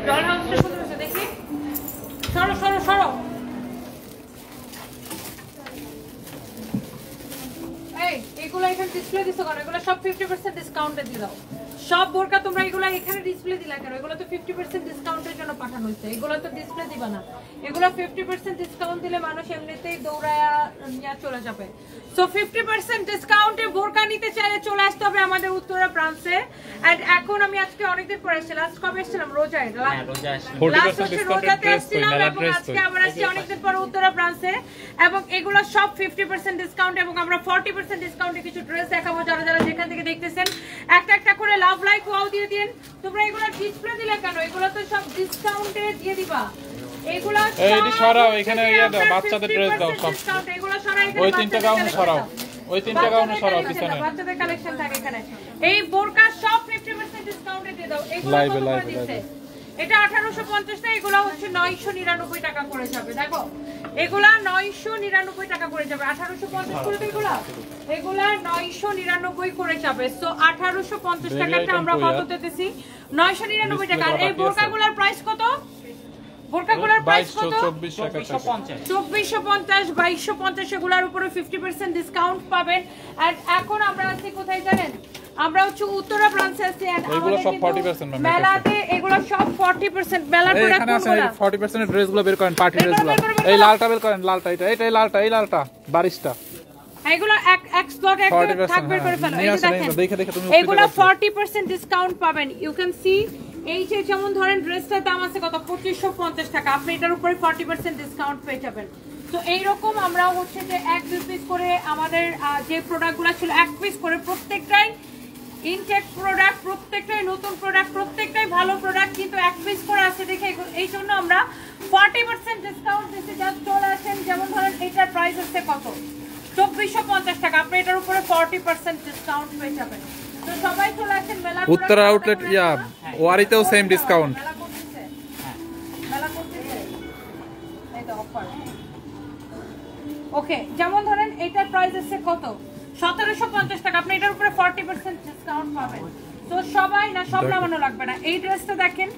Doll হাউসটা সুন্দর হয়েছে দেখি। সরো সরো সরো। এই এগুলো এখানে ডিসপ্লে দিছো কেন? এগুলো সব 50% ডিসকাউন্টে দিয়ে দাও। সব বোরকা তোমরা এগুলো এখানে ডিসপ্লে দিলা কেন? এগুলো তো 50% ডিসকাউন্টের জন্য পাঠানো হয়েছে। এগুলো তো ডিসপ্লে দিবা না। এগুলো 50% ডিসকাউন্ট দিলে মানুষ এমনিতেই দৌড়ায়া নিয়ে চলে যাবে। সো 50% ডিসকাউন্টে বোরকা নিতে চাইলে চলে আসতে হবে আমাদের উত্তরা ব্রাঞ্চে। এন্ড এখন আমি আজকে অনেকদিন পরে এসেছি। লাস্ট কবে এসেছিলাম? রোজায়। লাস্ট হচ্ছে রোজাতে এসেছিলাম এবং আজকে আবার আসছি অনেকদিন পরে উত্তরা ব্রাঞ্চে। এবং এগুলো সব 50% ডিসকাউন্ট এবং আমরা 40% ডিসকাউন্টে কিছু ড্রেস দেখাবো। যারা যারা যেখান থেকে দেখতেছেন একটা একটা করে লাভ লাইক ওয়াও দিয়ে দিন। তোমরা এগুলো ডিসপ্লে দিলে কেন? এগুলো তো সব ডিসকাউন্টে দিয়ে দিবা। এগুলো এই সরাও, এখানে ইয়া দাও, বাচ্চাদের ড্রেস দাও সব। এগুলো সরাই, ওই তিনটা গাউন সরাও, ওই তিনটা গাউন সরাও পিছনে। বাচ্চাদের কালেকশন থাকে এখানে। এই বোরকা সব 50% ডিসকাউন্টে দিয়ে দাও। এগুলো কত করে দিচ্ছে? এটা 1850 টাকা, এগুলো হচ্ছে 999 টাকা করে যাবে। দেখো এগুলা 999 টাকা করে যাবে। 1850 করে তো এগুলা 999 করে যাবে। সো 1850 টাকাটা আমরা কত দিতেছি? 999 টাকা। আর এই বোরকাগুলোর প্রাইস কত? বোরকাগুলোর প্রাইস কত? 2450, 2250 এগুলোর উপরে 50% ডিসকাউন্ট পাবেন। এন্ড এখন আমরা আছি কোথায় জানেন? আমরা হচ্ছে উত্তরা ব্রাঞ্চে আছি। এন্ড এগুলো সব 40% মেলাতে এগুলো সব 40% মেলার প্রোডাক্ট আছে। 40% এর ড্রেসগুলো বের করেন, পার্টি ড্রেসগুলো। এই লালটা বের করেন, লালটা, এই লালটা, এই লালটা 22টা। এগুলো এক স্লট এক থাকবে করে ফেলো। এই দেখেন এগুলো 40% ডিসকাউন্ট পাবেন। ইউ ক্যান সি এই যে যেমন ধরেন ড্রেসটার দাম আছে কত? 2550 টাকা। আপনি এটার উপরে 40% ডিসকাউন্ট পেয়ে যাবেন। তো এইরকম আমরা হচ্ছে যে এক দুই পিস করে আমাদের যে প্রোডাক্টগুলো ছিল এক পিস করে, প্রত্যেকটাই ইনটেক প্রোডাক্ট, প্রত্যেকটাই নতুন প্রোডাক্ট, প্রত্যেকটাই ভালো প্রোডাক্ট, কিন্তু এক পিস করে আছে দেখে এই জন্য আমরা 40% ডিসকাউন্ট দিচ্ছি। জাস্ট চলে আসেন। যেমন ধরেন এটার প্রাইস হচ্ছে কত? 2450 টাকা। আপনি এটার উপরে 40% ডিসকাউন্ট পেয়ে যাবেন। তো সবাই চলে আসেন মেলা। উত্তরা আউটলেট ইয়া ওয়ারিতেও সেম ডিসকাউন্ট। মেলা করতেছে এই তো অফার। ওকে, যেমন ধরেন এটার প্রাইস আছে কত? 1750 টাকা। আপনি এটার উপরে 40% ডিসকাউন্ট পাবেন। তো সবাই না, সব নামানো লাগবে না। এই ড্রেসটা দেখেন,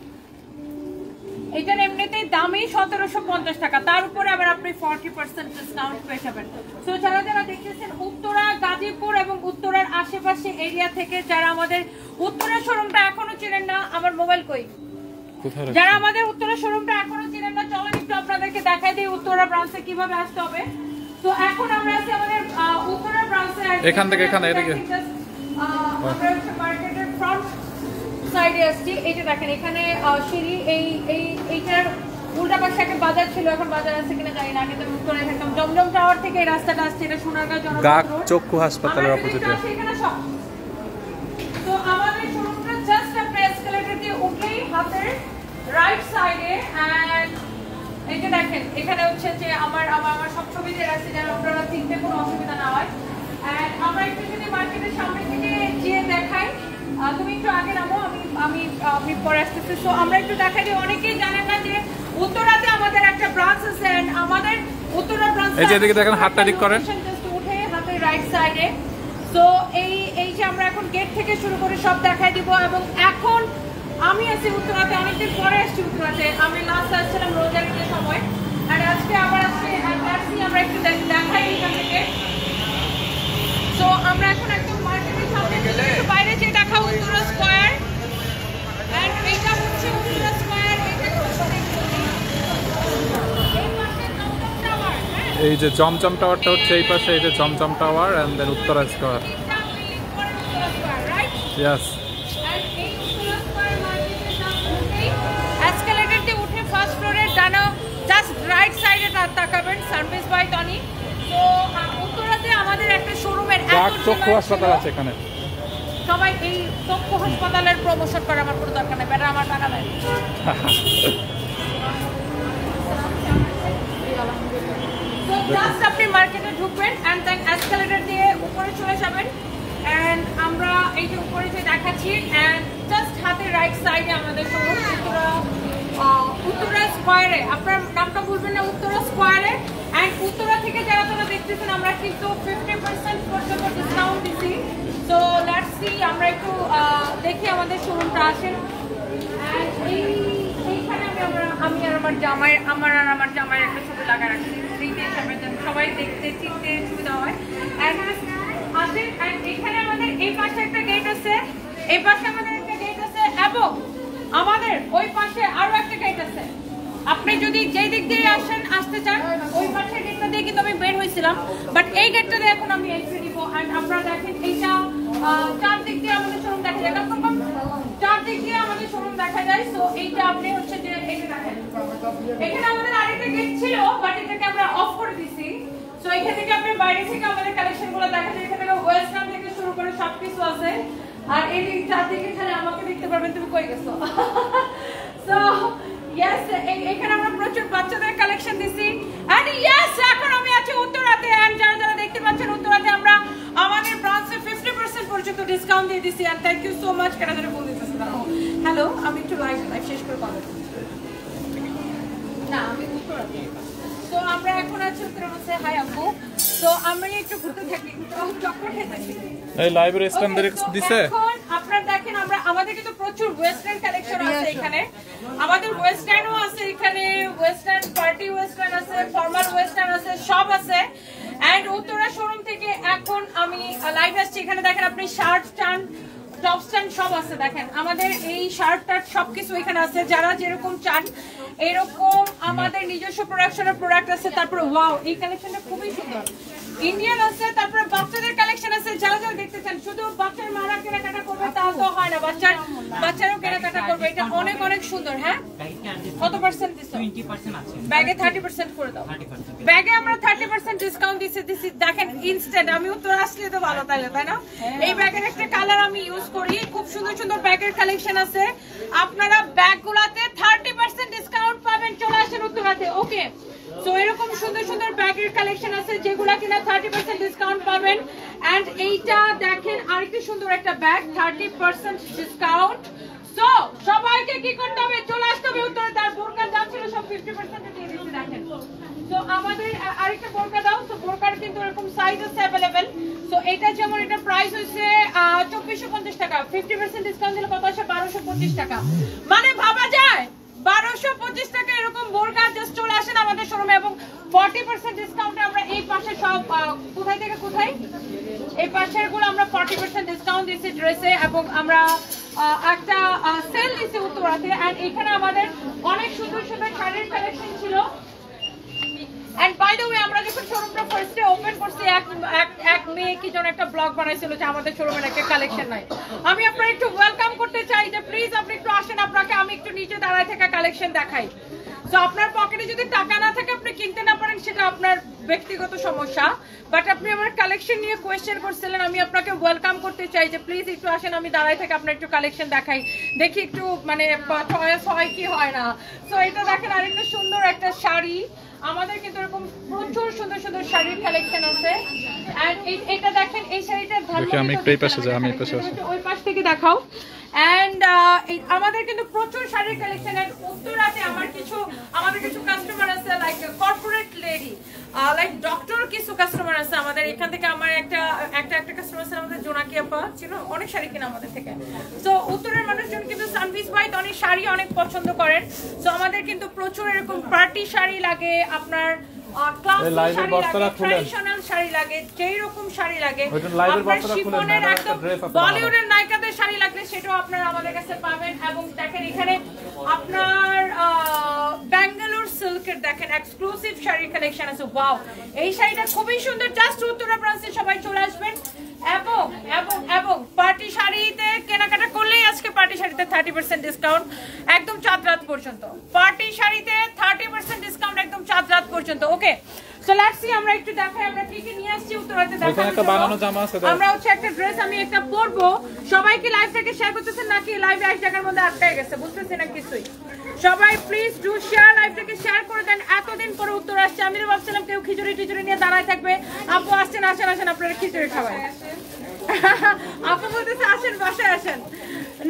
এটার এমনিতেই দামই 1750 টাকা, তার উপরে আবার আপনি 40% ডিসকাউন্ট পেয়ে যাবেন। তো যারা যারা দেখতেছেন উত্তরা, গাজীপুর এবং উত্তরার আশেপাশে এরিয়া থেকে, যারা আমাদের উত্তরা শোরুমটা এখনো চিনেন না, আমার মোবাইল কই? যারা আমাদের উত্তরা শোরুমটা এখনো চিনেন না, চলেন একটু আপনাদেরকে দেখাই দিই উত্তরা ব্রাঞ্চে কিভাবে আসতে হবে। তো এখন আমরা আছি আমাদের উত্তরা ব্রাঞ্চে। এখান থেকে এখানে এদিকে আমরা হচ্ছে মার্কেটের ফ্রন্ট সাইডে আসছি। এই যে দেখেন এখানে সিঁড়ি, এইটার উল্টা পাশে একটা বাজার ছিল, এখন বাজার আছে কিনা জানি না। আগে তো উত্তরে থাকতাম। জমজম টাওয়ার থেকে এই রাস্তাটা আসছে, এটা সোনারগাঁও জনপদ রোড, চক্ষু হাসপাতালের অপোজিটে। এখানে সব। তো আমাদের শোরুমটা জাস্ট আপনি এসকেলেটর দিয়ে উঠলেই হাতের রাইট সাইডে। এন্ড এই যে দেখেন এখানে হচ্ছে যে আমার সব ছবি দিয়ে রাখছি যেন আপনারা চিনতে কোনো অসুবিধা না হয়। এন্ড আমরা একটু যদি মার্কেটের সামনে থেকে গিয়ে দেখাই, তুমি একটু আগে নামো, আমি পরে আসতেছি। সো আমরা একটু দেখাই দিই। অনেকেই জানেন না যে উত্তরাতে আমাদের একটা ব্রাঞ্চ আছে। আমাদের উত্তরা ব্রাঞ্চ এই যে এদিকে দেখেন, হাতটা দিক করেন, জাস্ট উঠে হাতের রাইট সাইডে। তো এই যে আমরা এখন গেট থেকে শুরু করে সব দেখাই দিব। এবং এখন আমি আছি উত্তরাতে, অনেকদিন পরে আসছি উত্তরাতে। আমি লাস্ট আসছিলাম রোজার ঈদের সময়, আর আজকে আবার আসছি। আমরা একটু দেখাই এখান থেকে। তো আমরা এখন একদম মার্কেটের সামনে বাইরে যে দেখা উত্তরা স্কয়ার। এন্ড এইটা হচ্ছে উত্তরা স্কয়ার। এই যে জমজম টাওয়ারটা হচ্ছে এই পাশে, এই যে Zamzam tower and then Uttara square. Yes. Escalator দিয়ে উঠে ফার্স্ট ফ্লোরের ডানা জাস্ট রাইট সাইডে তাকাবেন, সার্ভিস বাই টনি। তো উত্তরাতে আমাদের একটা শোরুমের চক্ষু হাসপাতাল আছে এখানে। সবাই এই চক্ষু হাসপাতালের প্রমোশন করে আমার কোনো দরকার নেই, বেটা আমার টাকা দেয়। তো জাস্ট আপনি মার্কেটে ঢুকবেন এন্ড দেন এসকেলেটর দিয়ে উপরে চলে যাবেন। এন্ড আমরা এই যে উপরে যে দেখাচ্ছি এন্ড জাস্ট হাতের রাইট সাইডে আমাদের শোরুম উত্তরা স্কয়ারে। আপনার নামটা ভুলবেন না, উত্তরা স্কয়ারে। এন্ড উত্তরা থেকে যারা যারা দেখতেছেন আমরা কিন্তু 50% পর্যন্ত ডিসকাউন্ট দিচ্ছি। তো লেটস সি, আমরা একটু দেখি আমাদের শোরুমটা আসেন। এন্ড এই আমার জামাইয়ের আমার জামাইয়ের একটা ছবি লাগা রাখছি স্মৃতি হিসাবে, যেন সবাই দেখতে চিনতে সুবিধা হয়। অ্যান্ড এখানে আমাদের এই পাশে একটা গেট আছে, এই পাশে আমাদের একটা গেট আছে, এবং আমাদের ওই পাশে আরো একটা গেট আছে। আপনি যদি যেই দিক দিয়ে আসতে চান ওই পাশের গেটটা দিয়ে কিন্তু আমি বের হয়েছিলাম, বাট এই গেটটা দিয়ে এখন আমি এন্ট্রি দিব। অ্যান্ড আপনারা দেখেন এইটা চারদিক দিয়ে আমাদের শোরুম দেখা যায়, চারদিক দিয়ে আমাদের শোরুম দেখা যায়। সো এইটা আপনি হচ্ছে যে এটা দেখেন, এখানে আমাদের আরেকটা গেট ছিল বাট এটাকে আমরা অফ করে দিছি। সো এখান থেকে আপনি বাইরে থেকে আমাদের কালেকশন গুলো দেখা যায়, এখানে ওয়েস্টার্ন থেকে শুরু করে সবকিছু আছে। আর এই চারদিকে খালি আমাকে দেখতে পারবেন তুমি কই গেছো। সো ইয়েস, এখানে আমরা প্রচুর বাচ্চাদের কালেকশন দিছি। এন্ড ইয়েস, এখন আমি আছি উত্তরাতে। এন্ড যারা দেখতে পাচ্ছেন উত্তরাতে আমরা আমাদের ব্রাঞ্চে 50% পর্যন্ত ডিসকাউন্ট দিয়ে দিছি। And thank you so much. কেন ধরে বলে দিতেছি না, হ্যালো, আমি একটু লাইভ শেষ করে পাবো না, আমি উত্তরাতে। তো আমরা এখন আছি উত্তরাতে। হাই আপু, তো আমরা একটু ঘুরতে থাকি, চক্কর খেতেছি। এই লাইব্রেরি স্ট্যান্ডার দিছে। এখন আপনারা দেখেন আমাদের কিন্তু প্রচুর ওয়েস্টার্ন কালেকশন আছে এখানে। আমাদের ওয়েস্টার্নও আছে এখানে, ওয়েস্টার্ন পার্টি ওয়েস্টার্ন আছে, ফর্মাল ওয়েস্টার্ন আছে, সব আছে। এন্ড উত্তরা শোরুম থেকে এখন আমি লাইভ আসছি। এখানে দেখেন আপনি শার্ট স্ট্যান্ড, টপ স্ট্যান্ড সব আছে। দেখেন আমাদের এই শার্ট টার্ট সবকিছু এখানে আছে, যারা যেরকম চান এরকম আমাদের নিজস্ব প্রোডাকশনের প্রোডাক্ট আছে। তারপরে ওয়াও, এই কালেকশনটা খুবই সুন্দর, ইন্ডিয়ান আছে। তারপরে বাচ্চাদের কালেকশন আছে, যারা যারা দেখতে চান। শুধু বাচ্চার মারা কেনাকাটা করবে তা তো হয় না, বাচ্চারাও কেনাকাটা করবে। এটা অনেক অনেক সুন্দর। হ্যাঁ, কত পার্সেন্ট দিছো? 20% আছে, ব্যাগে 30% করে দাও। ব্যাগে আমরা 30% ডিসকাউন্ট দিছি। দেখেন ইনস্ট্যান্ট, আমি উত্তর আসলে তো ভালো তাইলে, তাই না? এই ব্যাগের একটা কালার আমি ইউজ করি, খুব সুন্দর সুন্দর ব্যাগের কালেকশন আছে। আপনারা ব্যাগগুলোতে 30% ডিসকাউন্ট পাবেন, চলে আসেন উত্তরাতে। ওকে, সো এরকম সুন্দর সুন্দর ব্যাগের কালেকশন আছে যেগুলা কিনা 30% ডিসকাউন্ট পাবেন। এন্ড এইটা দেখেন আরেকটি সুন্দর একটা ব্যাগ, 30% ডিসকাউন্ট। সো সবাইকে কি করতে হবে, চলে আসতে হবে উত্তরে। তার বোরকা যা ছিল সব 50% দিয়ে দিতে। দেখেন, সো আমাদের আরেকটা বোরকা দাও। সো বোরকার কিন্তু এরকম সাইজ আছে अवेलेबल। সো এটা যেমন এটা প্রাইস হইছে 2450 টাকা, 50% ডিসকাউন্ট দিলে কত আসে? 1225 টাকা। মানে ভাবা যায় 1225 টাকা এরকম বোরকা। জাস্ট চলে আসেন আমাদের শোরুমে। এবং 40% ডিসকাউন্টে আমরা এই পাশে সব কোথায় থেকে কোথায় এই পাশের গুলো আমরা 40% ডিসকাউন্ট দিচ্ছি ড্রেসে। এবং আমরা একটা সেল দিচ্ছি উত্তরাতে। এন্ড এখানে আমাদের অনেক সুন্দর সুন্দর শাড়ির কালেকশন ছিল। এন্ড বাই দ্য ওয়ে, আমরা যখন শোরুমটা ফার্স্টে ওপেন করছি এক মেয়ে কি জন একটা ব্লগ বানাইছিল যে আমাদের শোরুমের একটা কালেকশন নাই। আমি আপনারা একটু ওয়েলকাম করতে চাই যে প্লিজ আপনি একটু আসেন, আপনাকে আমি একটু নিচে দাঁড়ায় থাকা কালেকশন দেখাই। তো আপনার পকেটে যদি টাকা না থাকে, আপনি কিনতে না পারেন, সেটা আপনার ব্যক্তিগত সমস্যা। বাট আপনি আমার কালেকশন নিয়ে কোয়েশ্চেন করছিলেন, আমি আপনাকে ওয়েলকাম করতে চাই যে প্লিজ একটু আসেন, আমি দাঁড়ায় থেকে আপনার একটু কালেকশন দেখাই, দেখি একটু মানে চয়েস হয় কি হয় না। সো এটা দেখেন আরেকটা সুন্দর একটা শাড়ি। আমাদের কিন্তু এরকম প্রচুর সুন্দর সুন্দর শাড়ির কালেকশন আছে। এন্ড এটা দেখেন, এই শাড়িটার ধারণ আমি একটু এই পাশে যাই, আমি এই পাশে আসি, ওই পাশ থেকে দেখাও। এন্ড আমাদের কিন্তু প্রচুর শাড়ির কালেকশন। এন্ড উত্তরাতে আমাদের কিছু কাস্টমার আছে like corporate lady, like doctor কিছু কাস্টমার আছে আমাদের এখান থেকে। আমার একটা কাস্টমার আছে আমাদের, জোনাকি আপা ছিল, অনেক শাড়ি কিনা আমাদের থেকে। তো উত্তরের মানুষজন কিন্তু সানভিস ভাই অনেক শাড়ি অনেক পছন্দ করেন। তো আমাদের কিন্তু প্রচুর এরকম পার্টি শাড়ি লাগে, আপনার বলিউডের নায়িকাদের শাড়ি লাগলে সেটাও আপনারা আমাদের কাছে পাবেন। এবং দেখেন এখানে আপনার ব্যাঙ্গালোর সিল্কের দেখেন এক্সক্লুসিভ শাড়ির কালেকশন আছে। ওয়াও, এই শাড়িটা খুবই সুন্দর। জাস্ট উত্তরা ব্রাঞ্চে সবাই চলে আসবেন। এবং এবং এবং পার্টি শাড়িতে কেনাকাটা করলেই আজকে পার্টি শাড়িতে 30% ডিসকাউন্ট একদম চাঁদ রাত পর্যন্ত। পার্টি শাড়িতে 30% ডিসকাউন্ট একদম চাঁদ রাত পর্যন্ত। ওকে, সো লেটস সি, আমরা একটু দেখাই আমরা কি কি নিয়ে আসছি উত্তরাতে দেখানোর জন্য। বানানো জামা আছে, আমরা হচ্ছে একটা ড্রেস আমি একটা পরবো। সবাই কি লাইভটাকে শেয়ার করতেছেন নাকি লাইভ এক জায়গার মধ্যে আটকে গেছে? বুঝতেছি না কিছুই। সবাই প্লিজ ডু শেয়ার, লাইভটাকে শেয়ার করে দেন। এতদিন পরে উত্তর আসছে, আমি ভাবছিলাম কেউ খিচুড়ি টিচুড়ি নিয়ে দাঁড়ায় থাকবে। আপু আসেন আসেন আসেন, আপনারা খিচুড়ি খাবেন। আপু বলতেছে আসেন বাসায় আসেন।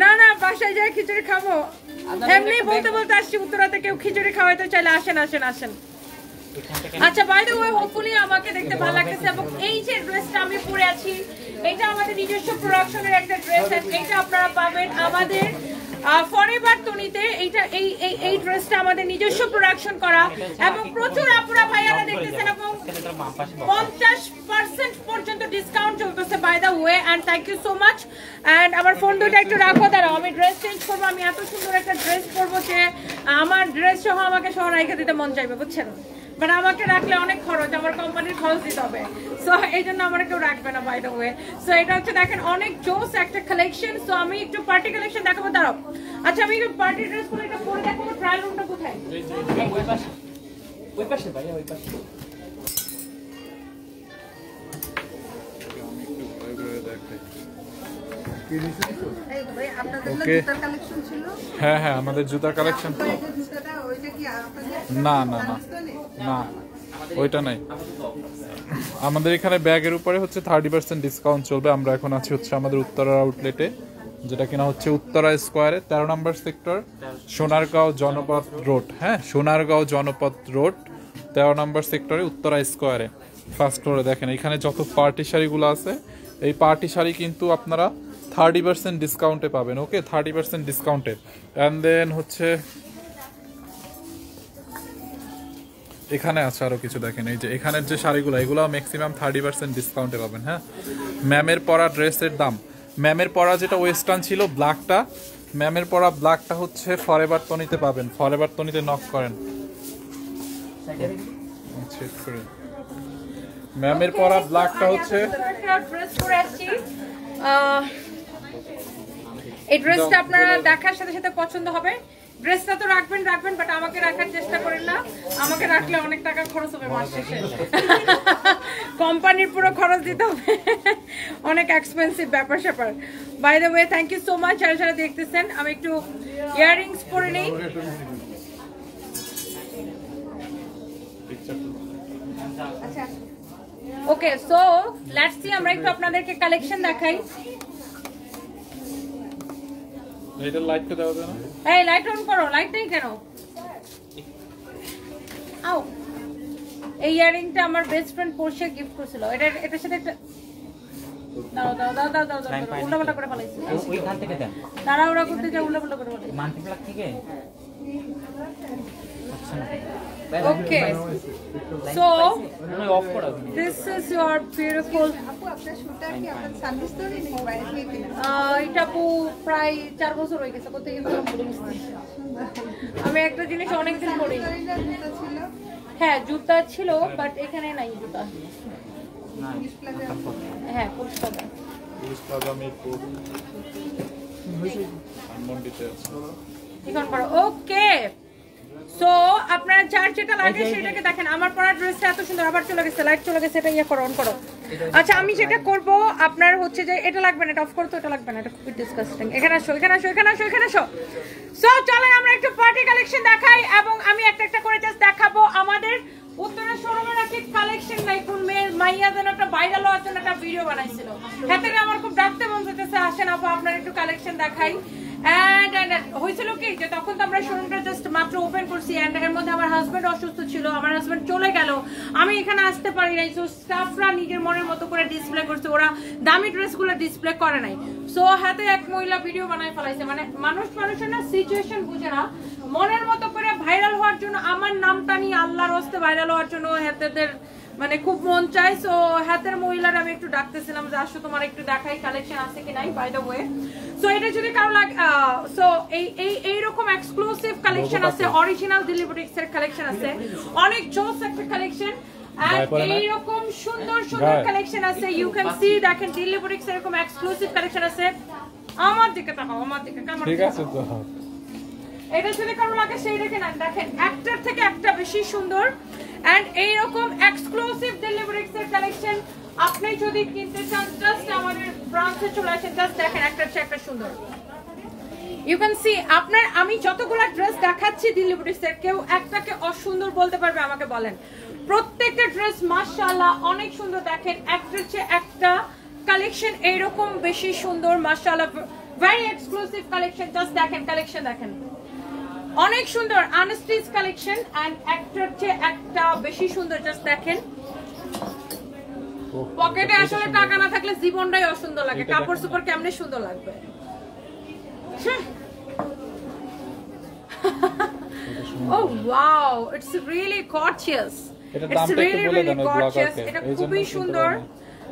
না না, বাসায় যাই খিচুড়ি খাবো। এমনি বলতে বলতে আসছি উত্তরাতে, কেউ খিচুড়ি খাওয়াইতে চাইলে আসেন আসেন আসেন। আচ্ছা, বাই দ্য ওয়ে, হোপফুলি আমাকে দেখতে ভালো লাগতেছে। এবং এই যে ড্রেসটা আমি পরে আছি, এটা আমাদের নিজস্ব প্রোডাকশনের একটা ড্রেস। এটা আপনারা পাবেন আমাদের ফরএভার তনিতে এইটা এই ড্রেসটা আমাদের নিজস্ব প্রোডাকশন করা এবং প্রচুর আপুরা ভাইয়ারা দেখতেছেন এবং 50% পর্যন্ত ডিসকাউন্ট চলতেছে by the way and thank you so much and আমার ফোন দুটো একটু রাখো দাঁড়াও আমি ড্রেস চেঞ্জ করবো আমি এত সুন্দর একটা ড্রেস পরবো যে আমার ড্রেস সহ আমাকে সহ রেখে দিতে মন চাইবে বুঝছেন বাট আমাকে রাখলে অনেক খরচ আমার কোম্পানির খরচ দিতে হবে সো এই জন্য আমার কেউ রাখবে না বাই দ্য ওয়ে সো এটা হচ্ছে দেখেন অনেক জোস একটা কালেকশন সো আমি একটু পার্টি কালেকশন দেখাবো দাঁড়াও আচ্ছা আমি একটু পার্টি ড্রেস করে এটা পরে দেখাবো ট্রায়াল রুমটা কোথায় ওই পাশে ভাইয়া ওই পাশে হ্যাঁ হ্যাঁ আমাদের জুতার কালেকশন না না না না ওইটা নাই আমাদের এখানে ব্যাগের উপরে হচ্ছে 30% ডিসকাউন্ট চলবে আমরা এখন আছি হচ্ছে আমাদের উত্তরা আউটলেটে যেটা কিনা হচ্ছে উত্তরা স্কোয়ারে 13 নম্বর সেক্টর সোনারগাঁও জনপথ রোড হ্যাঁ সোনারগাঁও জনপথ রোড 13 নম্বর সেক্টরে উত্তরা স্কোয়ারে ফার্স্ট ফ্লোরে দেখেন এখানে যত পার্টি শাড়িগুলো আছে এই পার্টি শাড়ি কিন্তু আপনারা 30% ডিসকাউন্টে পাবেন ওকে 30% ডিসকাউন্টে অ্যান্ড দেন হচ্ছে এখানে আছে আরো কিছু দেখেন এই যে এখানের যে শাড়িগুলো এগুলো ম্যাক্সিমাম 30% ডিসকাউন্টে পাবেন হ্যাঁ ম্যামের পরা ড্রেসের দাম ম্যামের পরা যেটা ওয়েস্টার্ন ছিল ব্ল্যাকটা ম্যামের পরা ব্ল্যাকটা হচ্ছে ফরএভার তনিতে পাবেন ফরএভার তনিতে নক করেন চেক করে ম্যামের পরা ব্ল্যাকটা হচ্ছে ড্রেস পরে আসছি এই ড্রেসটা আপনারা দেখার সাথে সাথে পছন্দ হবে ড্রেসটা তো রাখবেন বাট আমাকে রাখার চেষ্টা করেন না আমাকে রাখলে অনেক টাকা খরচ হবে মাস শেষে কোম্পানির পুরো খরচ দিতে হবে অনেক এক্সপেন্সিভ ব্যাপার স্যাপার by the way thank you so much যারা দেখতেছেন আমি একটু ইয়াররিংস পরে নিই ওকে সো লেটস সি আমরা একটু আপনাদেরকে কালেকশন দেখাই এইটা লাইট দাও না এই লাইট অন করো লাইট নেই কেন আও এই ইয়ারিংটা আমার বেস্ট ফ্রেন্ড পরশে গিফট করেছিল এটার সাথে একটা দাও উল্টাপাল্টা করে ফেলাইছি ওইখান থেকে দেন তাড়াহুড়া করতে যা উল্টাপাল্টা করে ফেলাইছি মাল্টিপ্লাক থেকে Okay, so অফ করা this is your beautiful এটা আপু প্রায় 4 বছর হয়ে গেছে কোথায় গেছিলাম ভুলে গেছি আমি একটা জিনিস অনেকদিন পরি হ্যাঁ জুতা ছিল বাট এখানে নাই জুতা হ্যাঁ পুষ্পাদা মিরপুর মন্ডিতে আছে এখন করো ওকে সো আপনারা যার যেটা লাগে সেটাকে দেখেন আমার পরা ড্রেসটা এত সুন্দর আবার চলে গেছে লাইট চলে গেছে এটা ইয়া করো অন করো আচ্ছা আমি যেটা করব আপনার হচ্ছে যে এটা লাগবে না এটা অফ করতে এটা লাগবে না এটা খুবই ডিসকাস্টিং এখানে আসো সো চলেন আমরা একটু পার্টি কালেকশন দেখাই এবং আমি একটা করে জাস্ট দেখাবো আমাদের উত্তরা শোরুমের একটা কালেকশন নাই কোন মেয়ের মাইয়া যেন একটা ভাইরাল হওয়ার জন্য একটা ভিডিও বানাইছিল হাতে আমার খুব ডাকতে মন চাইতেছে আসেন আপু আপনার একটু কালেকশন দেখাই এন্ড হয়েছিল কি যে তখন তো আমরা শোরুমটা জাস্ট মাত্র ওপেন করছি এন্ড এর মধ্যে আমার হাজবেন্ড অসুস্থ ছিল আমার হাজবেন্ড চলে গেল আমি এখানে আসতে পারি নাই সো স্টাফরা নিজের মনের মতো করে ডিসপ্লে করছে ওরা দামি ড্রেসগুলো ডিসপ্লে করে নাই সো হাতে এক মহিলা ভিডিও বানাই ফেলাইছে মানে মানুষের না সিচুয়েশন বুঝে না মনের মতো করে ভাইরাল হওয়ার জন্য আমার নামটা নিয়ে আল্লাহর হস্তে ভাইরাল হওয়ার জন্য হাতেদের মানে খুব মন চাই সো হাতের মহিলারা আমি একটু ডাকতেছিলাম যে আসো তোমার একটু দেখাই কালেকশন আছে কি নাই বাই দ্য ওয়ে সো এটা যদি কারো লাগে সো এই রকম এক্সক্লুসিভ কালেকশন আছে অরিজিনাল দিল্লি বুটিক্স এর কালেকশন আছে অনেক জোস একটা কালেকশন আর এইরকম সুন্দর কালেকশন আছে ইউ ক্যান সি দেখেন দিল্লি বুটিক্স এরকম এক্সক্লুসিভ কালেকশন আছে আমার দিকে তাকাও আমার দিকে কেমন ঠিক আছে তো এটা যদি কারো লাগে সেইটাকে না দেখেন একটার থেকে একটা বেশি সুন্দর এন্ড এইরকম এক্সক্লুসিভ দিল্লি বুটিক্স এর কালেকশন আপনি যদি কিনতে চান জাস্ট আমাদের ব্রাঞ্চে চলে আসেন জাস্ট দেখেন একটার চেয়ে একটা সুন্দর ইউ ক্যান সি আপনার আমি যতগুলো ড্রেস দেখাচ্ছি দিল্লি বুটিক্স এর কেউ একটাকে অসুন্দর বলতে পারবে আমাকে বলেন প্রত্যেকটা ড্রেস মাশাআল্লাহ অনেক সুন্দর দেখেন একটার চেয়ে একটা কালেকশন এইরকম বেশি সুন্দর মাশাআল্লাহ ভেরি এক্সক্লুসিভ কালেকশন জাস্ট দেখেন কালেকশন দেখেন অনেক সুন্দর আনস্টিচ কালেকশন এন্ড একটার চেয়ে একটা বেশি সুন্দর জাস্ট দেখেন পকেটে আসলে টাকা না থাকলে জীবনটাই অসুন্দর লাগে কাপড় সুপার কেমনে সুন্দর লাগবে Oh wow, it's really gorgeous. এটার It's দামটা একটু really বলে really দেন ওই gorgeous. ব্লগারকে এটা এই জন্য খুবই সুন্দর।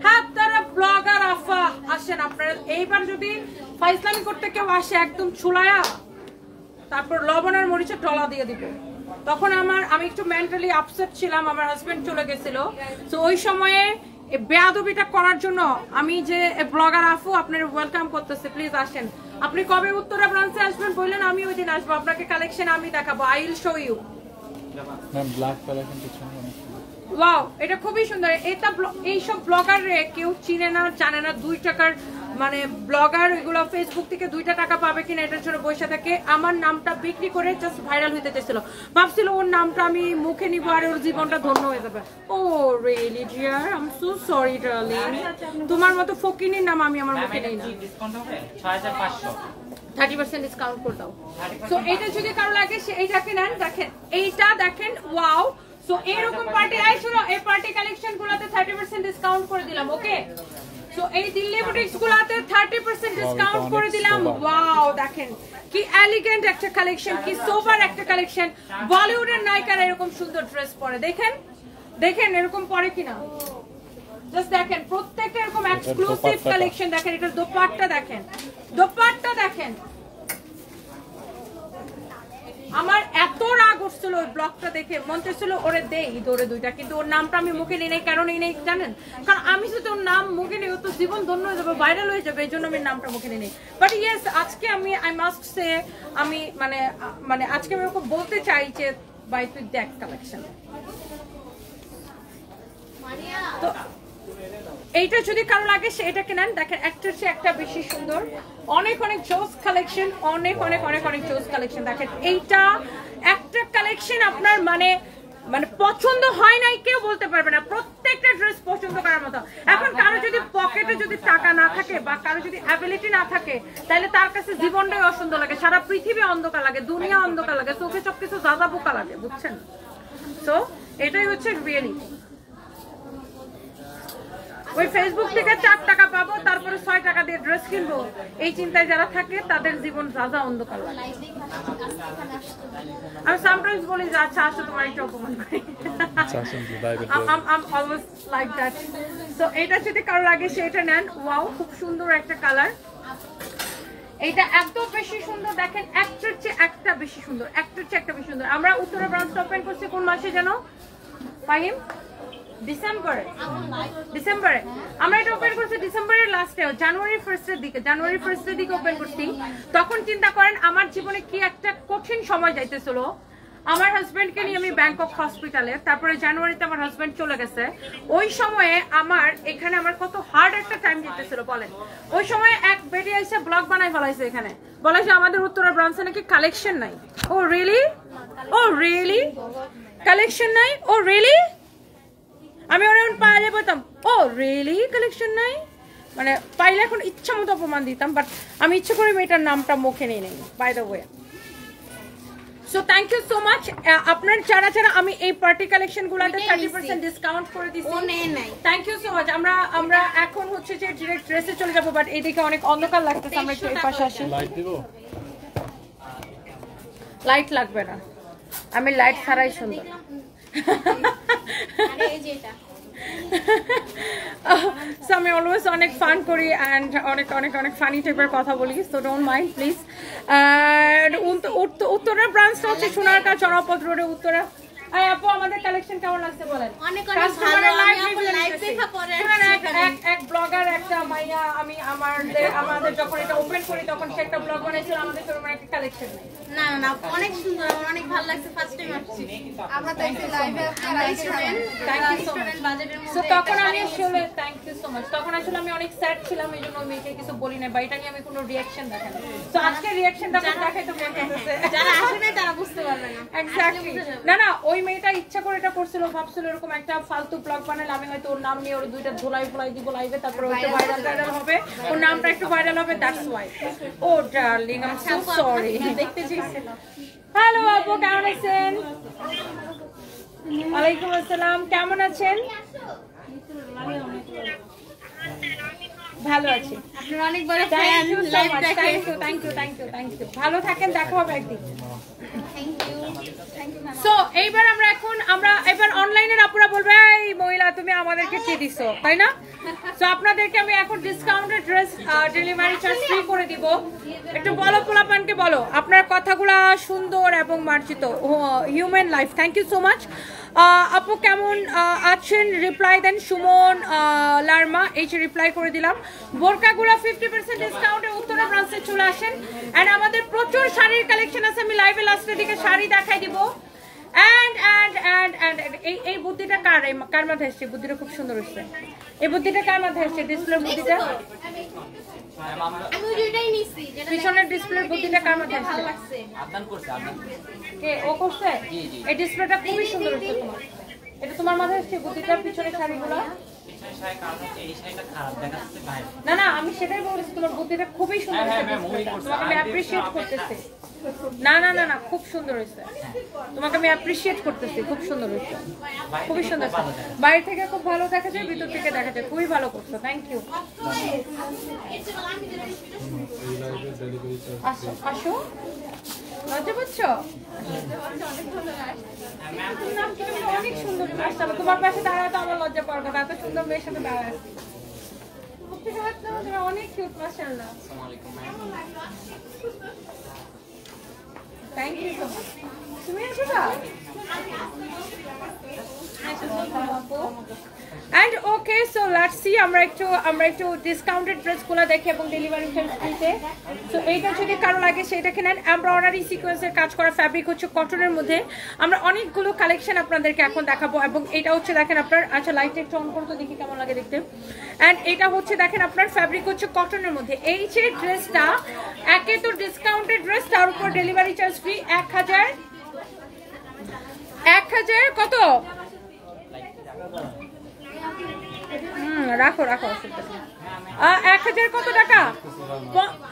হ্যাঁ, আপনারা ব্লগার আফা আসেন, আপনারা এইবার যদি ফাইজলামি করতে কেউ আসে একদম ছুলায়া তারপর লবণ আর মরিচের টলা দিয়ে দিব। তখন আমি একটু মেন্টালি আপসেট ছিলাম, আমার হাজবেন্ড চলে গেছিল। তো ওই সময়ে বেয়াদবিটা করার জন্য আমি যে ব্লগার আফু আপনার ওয়েলকাম করতেছে, প্লিজ আসেন। আপনি কবে উত্তরা ব্রাঞ্চে আসবেন বললেন, আমি ওই দিন আসবো, আপনাকে কালেকশন আমি দেখাবো। I will show you. Ma'am black colour কিন্তু সুন্দর। ওয়াও, এটা খুবই সুন্দর। এটা এইসব ব্লগারে কেউ চিনে না জানে না, 2 টাকার মানে ব্লগার এগুলো ফেসবুক থেকে 2 টাকা পাবে কিনা এটার জন্য বসে থাকে। আমার নামটা বিক্রি করে জাস্ট ভাইরাল হইতে চাইছিল, ভাবছিল ওর নামটা আমি মুখে নিব আর ওর জীবনটা ধন্য হয়ে যাবে। Oh really dear, I am so sorry darling, তোমার মতো ফকিনির নাম আমি আমার মুখে নেই না। ডিসকাউন্ট হবে 6500 30% ডিসকাউন্ট করে দাও। সো এটা যদি কারো লাগে সে এইটাকে নেন। দেখেন এইটা দেখেন, ওয়াও। সো এরকম পার্টি আইছিল, এই পার্টি কালেকশন গুলাতে 30% ডিসকাউন্ট করে দিলাম। ওকে, সো এই দিল্লি বুটিক্স গুলাতে 30% ডিসকাউন্ট করে দিলাম। ওয়াও, দেখেন কি এলিগেন্ট একটা কালেকশন, কি সোবার একটা কালেকশন। বলিউডের নায়িকারা এরকম সুন্দর ড্রেস পরে, দেখেন দেখেন এরকম পরে কিনা। জাস্ট দেখেন প্রত্যেকটা এরকম এক্সক্লুসিভ কালেকশন। দেখেন এটার দোপাট্টা দেখেন, দোপাট্টা দেখেন। আমার এত রাগ উঠছিল ওই ব্লগটা দেখে, মন চাইছিল ওরে দেই দৌড়ে 2টা, কিন্তু ওর নামটা আমি মুখে নিই নাই। কেন নিই নাই জানেন? কারণ আমি যদি ওর নাম মুখে নিই ও তো জীবন ধন্য হয়ে যাবে, ভাইরাল হয়ে যাবে, এই জন্য আমি নামটা মুখে নিই নাই। বাট ইয়েস, আজকে আমি আই মাস্ট সে আমি মানে আজকে আমি ওকে বলতে চাই যে ভাই তুই দেখ কালেকশন। তো এইটা যদি কারো লাগে সেটাকে নেন। দেখেন একটার চেয়ে একটা বেশি সুন্দর, অনেক অনেক জোস কালেকশন, অনেক অনেক অনেক অনেক জোস কালেকশন। দেখেন এইটা একটা কালেকশন আপনার মানে পছন্দ হয় নাই কেউ বলতে পারবে না, প্রত্যেকটা ড্রেস পছন্দ করার মতো। এখন কারো যদি পকেটে যদি টাকা না থাকে বা কারো যদি অ্যাবিলিটি না থাকে, তাহলে তার কাছে জীবনটাই অসুন্দর লাগে, সারা পৃথিবী অন্ধকার লাগে, দুনিয়া অন্ধকার লাগে, চোখে সবকিছু দাদা বোকা লাগে, বুঝছেন? তো এটাই হচ্ছে রিয়েলিটি। ওই ফেসবুক থেকে 4 টাকা পাবো, তারপরে 6 টাকা দিয়ে ড্রেস কিনবো, এই চিন্তায় যারা থাকে তাদের জীবন রাজা অন্ধকার লাগে। আমি সামটাইমস বলি যে আচ্ছা আসো তোমার একটা অপমান করি, I'm always like that. So এটা যদি কারো লাগে সেটা নেন। ওয়াও, খুব সুন্দর একটা কালার। এইটা এত বেশি সুন্দর, দেখেন একটার চেয়ে একটা বেশি সুন্দর, একটার চেয়ে একটা বেশি সুন্দর। আমরা উত্তরা ব্রাঞ্চ ওপেন করছি কোন মাসে যেন ফাহিম? ডিসেম্বরে আমরা এটা ওপেন করছি, ডিসেম্বরের লাস্টে, জানুয়ারি ফার্স্টের দিকে ওপেন করছি। তখন চিন্তা করেন আমার জীবনে কি একটা কঠিন সময় যাইতেছিল। আমার হাজবেন্ডকে নিয়ে আমি ব্যাংকক হসপিটালে, তারপরে জানুয়ারিতে আমার হাজবেন্ড চলে গেছে। ওই সময়ে আমার এখানে আমার কত হার্ড একটা টাইম যেতেছিল বলেন। ওই সময় এক বেরিয়ে এসে ব্লগ বানাই ফেলাইছে, এখানে বলেছে আমাদের উত্তরা ব্রাঞ্চে নাকি কালেকশন নাই। ও রিয়েলি কালেকশন নাই? ও রিয়েলি? আমি ওরা পাইলে বলতাম ও রিয়েলি কালেকশন নাই, মানে পাইলে এখন ইচ্ছা মতো অপমান দিতাম, বাট আমি ইচ্ছা করে মেয়েটার নামটা মুখে নিয়ে নেই, by the way. So thank you so much. আপনার যারা যারা আমি এই পার্টি কালেকশন গুলাতে 30% ডিসকাউন্ট করে দিচ্ছি, থ্যাংক ইউ সো মাচ। আমরা এখন হচ্ছে যে ডিরেক্ট ড্রেসে চলে যাবো, বাট এইদিকে অনেক অন্ধকার লাগতেছে, আমরা একটু এই পাশে আসি। লাইট লাগবে না, আমি লাইট ছাড়াই সুন্দর। So আমি অলওয়েজ অনেক ফান করি অ্যান্ড অনেক অনেক অনেক ফানি টাইপের কথা বলি, so don't mind please. Uttara ব্রাঞ্চটা হচ্ছে সোনারগাঁ জনপদ রোডে উত্তরা। আপু আমাদের কালেকশন কেমন লাগছে বলেন? অনেক অনেক ভালো, আমি লাইভ দেখা পরে এক ব্লগার একটা মাইয়া, আমি আমাদের যখন এটা ওপেন করি তখন সে একটা ব্লগ বানাইছিল, আমাদের শোরুমে একটা কালেকশন নাই। না না অনেক সুন্দর, আমার অনেক ভালো লাগছে, ফার্স্ট টাইম আসছি। আমরা তো এই লাইভে student, thank you so much বাজেটের মধ্যে। সো তখন আমি আসলে থ্যাংক ইউ সো মাচ, তখন আসলে আমি অনেক স্যাড ছিলাম, এইজন্য আমি মেয়েকে কিছু বলি না, বা এটা নিয়ে আমি কোনো রিঅ্যাকশন দেখাই না। সো আজকে রিঅ্যাকশনটা দেখাই তো মন করতেছে, যারা আসে না তারা বুঝতে পারবে না। এক্স্যাক্টলি। না ওই মেয়েটা ইচ্ছা করে এটা করছিল, ভাবছিল এরকম একটা ফালতু ব্লগ বানালে আমি হয়তো ওর নাম নিয়ে ওর 2টা ধুলাই ফুলাই দিব লাইভে, তারপরে ওটা ভাইরাল হবে, ওর নামটা একটু ভাইরাল হবে, that's why. Oh darling, I am so sorry. দেখতে চেয়েছিল। হ্যালো আপু, কেমন আছেন? ওয়ালাইকুম আসসালাম, কেমন আছেন? ভালো আছি। আপনারা অনেক বড় ফ্যান, লাইভ দেখেন। Thank you. ভালো থাকেন, দেখা হবে একদিন। সো এইবার এবার অনলাইনের আপুরা বলবে এই মহিলা তুমি আমাদেরকে কি দিছো, তাই না? সো আপনাদেরকে আমি এখন discounted dress delivery charge free করে দিব। একটু বলো পোলাপানকে, বলো আপনার কথাগুলা সুন্দর এবং মার্জিত। Human life, thank you so much. আপু কেমন আছেন? রিপ্লাই দেন সুমন লার্মা, এই যে রিপ্লাই করে দিলাম। বোরকাগুলো 50% ডিসকাউন্টে উত্তরা ব্রাঞ্চে চলে আসেন। এন্ড আমাদের প্রচুর শাড়ির কালেকশন আছে, আমি লাইভে লাস্টের দিকে শাড়ি দেখাই দিব। এই বুদ্ধিটা কার মাথায় এসছে? বুদ্ধিটা খুব সুন্দর হচ্ছে। এই বুদ্ধিটা কার মাথায় এসছে? ডিসপ্লের বুদ্ধিটা, আমি দুইটাই নিছি, যেটা পিছনের ডিসপ্লের বুদ্ধিটা কার মাথায় এসছে? ভালো লাগছে। আদান করছে আদান। কে ও করছে? এই ডিসপ্লেটা খুবই সুন্দর হচ্ছে তোমার। এটা তোমার মাথায় এসছে বুদ্ধিটা, পিছনের শাড়িগুলো। পিছনের শাড়ি কারণ হচ্ছে এই শাড়িটা খারাপ দেখাচ্ছে বাইরে। না আমি সেটাই বলছি, তোমার বুদ্ধিটা খুবই সুন্দর হচ্ছে। তোমাকে আমি অ্যাপ্রিশিয়েট করতেছি। না খুব সুন্দর হয়েছে, তোমাকে আমি অ্যাপ্রিশিয়েট করতেছি, খুব সুন্দর হয়েছে, খুবই সুন্দর। বাইরে থেকে খুব ভালো দেখা যায়, ভিতর থেকে দেখা যায়, খুবই ভালো করছো, থ্যাংক ইউ। আসো লজ্জা পাচ্ছো? অনেক সুন্দর, তোমার পাশে দাঁড়ায় তো আমার লজ্জা পাওয়ার কথা, এত সুন্দর মেয়ের সাথে দাঁড়ায়। অনেক কিউট, মাশাআল্লাহ। Thank you so much. তুমি আসো না? And okay, so let's see, আমরা একটু ডিসকাউন্টেড ড্রেসগুলো দেখি এবং ডেলিভারি চার্জ দিতে। তো এইটা যদি কারো লাগে সেটা কিনেন। এমব্রয়ডারি সিকোয়েন্সের কাজ করা ফ্যাব্রিক হচ্ছে কটনের মধ্যে। আমরা অনেকগুলো কালেকশন আপনাদেরকে এখন দেখাবো এবং এটা হচ্ছে দেখেন আপনার, আচ্ছা লাইটটা একটু অন করো তো দেখি কেমন লাগে দেখতে। অ্যান্ড এটা হচ্ছে দেখেন আপনার ফ্যাব্রিক হচ্ছে কটনের মধ্যে। এই যে ড্রেসটা একে তো ডিসকাউন্টেড ড্রেস, তার উপর ডেলিভারি চার্জ ফ্রি। 1000 কত? রাখো 1000 কত টাকা?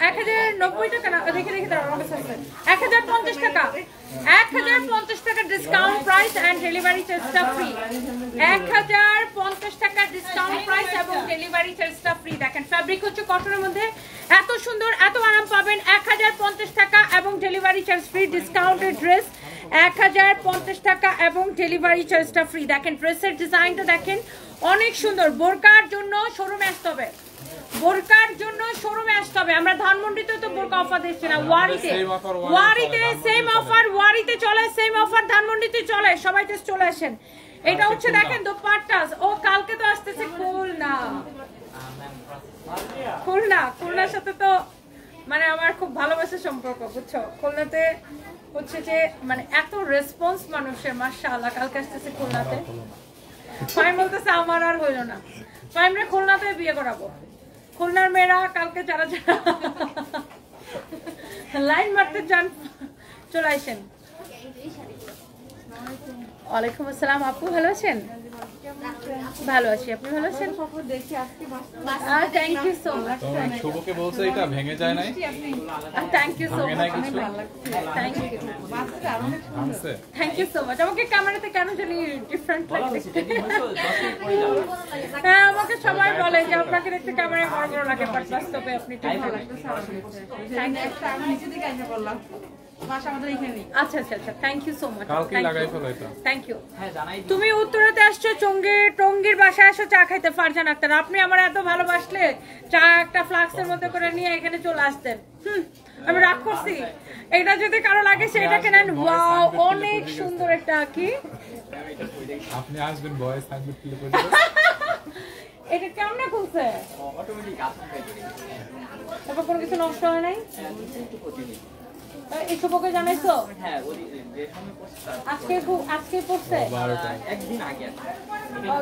1090 টাকা না, দেখে 1050 টাকা। 1050 টাকা ডিসকাউন্ট প্রাইস এন্ড ডেলিভারি চার্জটা ফ্রি। 1050 টাকা ডিসকাউন্ট প্রাইস এবং ডেলিভারি চার্জটা ফ্রি। দেখেন ফ্যাব্রিক হচ্ছে কটনের মধ্যে, এত সুন্দর, এত আরাম পাবেন। 1050 টাকা এবং delivery charge free. Discounted dress 1050 টাকা এবং ডেলিভারি চার্জটা ফ্রি। দেখেন ড্রেসের ডিজাইনটা দেখেন, অনেক সুন্দর। বোরকার জন্য শোরুমে আসতে হবে, আমরা ধানমন্ডিতে তো বোরকা অফার দিচ্ছি না, ওয়ারিতে সেম অফার, ওয়ারিতে চলে সেম অফার, ধানমন্ডিতে চলে, সবাই চলে আসেন। এটা হচ্ছে দেখেন দোপাট্টা। ও কালকে তো আসতেছে খুলনার সাথে তো মানে আমার খুব ভালোবাসার সম্পর্ক, বুঝছো? খুলনাতে হচ্ছে যে মানে এত রেসপন্স মানুষের, মাশাআল্লাহ। কালকে আসতেছে খুলনাতে, ফাইম বলতেছে আমার আর হইল না, ফাইমরে খুলনাতে বিয়ে করাবো। খুলনার মেয়েরা কালকে যারা লাইন মারতে চান চলে আসেন। ওয়ালাইকুম আসসালাম আপু, ভালো আছেন? ভালো আছি, আপনি ভালো আছেন? Thank you so much. শুভকে বলছে এটা ভেঙে যায় নাই, thank you so much, thank you so much. আমাকে ক্যামেরাতে কেন জানি ডিফারেন্ট লাগে, হ্যাঁ আমাকে সবাই বলে যে আপনাকে দেখতে ক্যামেরায় বড় বড় লাগে, বাট বাস্তবে আপনি ঠিক ভালো। আচ্ছা thank you so much, thank you. তুমি উত্তরাতে আসছো, টঙ্গীর বাসায় আসো চা খাইতে, ফারজান আক্তার। আপনি আমার এত ভালোবাসলে চা একটা ফ্লাক্সের মধ্যে করে নিয়ে এখানে চলে আসতেন। আমি রাগ করছি। এটা যদি কারো লাগে সেটা কেনেন। ওয়াও, অনেক সুন্দর একটা। কি আপনি আসবেন ভয়েস থাকবে ক্লিক করে এটা কেমনে খুলছে? অটোমেটিক আসবে, তারপর কোনো কিছু নষ্ট হয় নাই? এই শুভকে জানাইছো? হ্যাঁ, আজকে পড়ছে, একদিন আগে।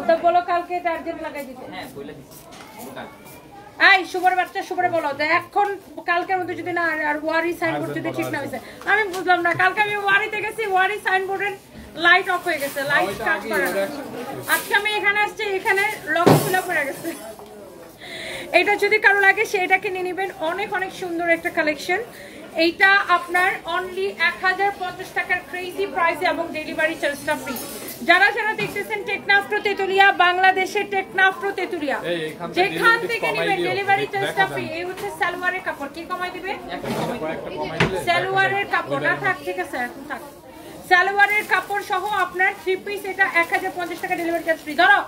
তো বলো কালকে টার্গেট লাগাই দিতে। হ্যাঁ, বলে দিছি। এই শুভর বাচ্চা, শুভরে বলো যে এখন কালকের মধ্যে যদি না, আর ওয়ারি সাইনবোর্ড যদি ঠিক না হয়েছে। আমি বুঝলাম না, কালকে আমি ওয়ারিতে গেছি, ওয়ারি সাইনবোর্ডের লাইট অফ হয়ে গেছে, লাইট কাজ করে না। আজকে আমি এখানে আসছি, এখানে লক খুলে পড়ে গেছে। এটা যদি কারো লাগে সেটা কিনে নেবেন, অনেক সুন্দর একটা কালেকশন। এইটা আপনার অনলি 1050 টাকার ক্রেজি প্রাইসে এবং ডেলিভারি চার্জটা ফ্রি। যারা যারা দেখতেছেন টেকনাফ টু তেতুলিয়া, বাংলাদেশের টেকনাফ টু তেতুলিয়া, যেখান থেকে নেবেন ডেলিভারি চার্জটা ফ্রি। এই হচ্ছে সালোয়ারের কাপড়, কি কমাই দিবে? সালোয়ারের কাপড় না থাক, ঠিক আছে এখন থাক। সালোয়ারের কাপড় সহ আপনার 3 পিস এটা 1050 টাকা ডেলিভারি চার্জ ফ্রি। ধরো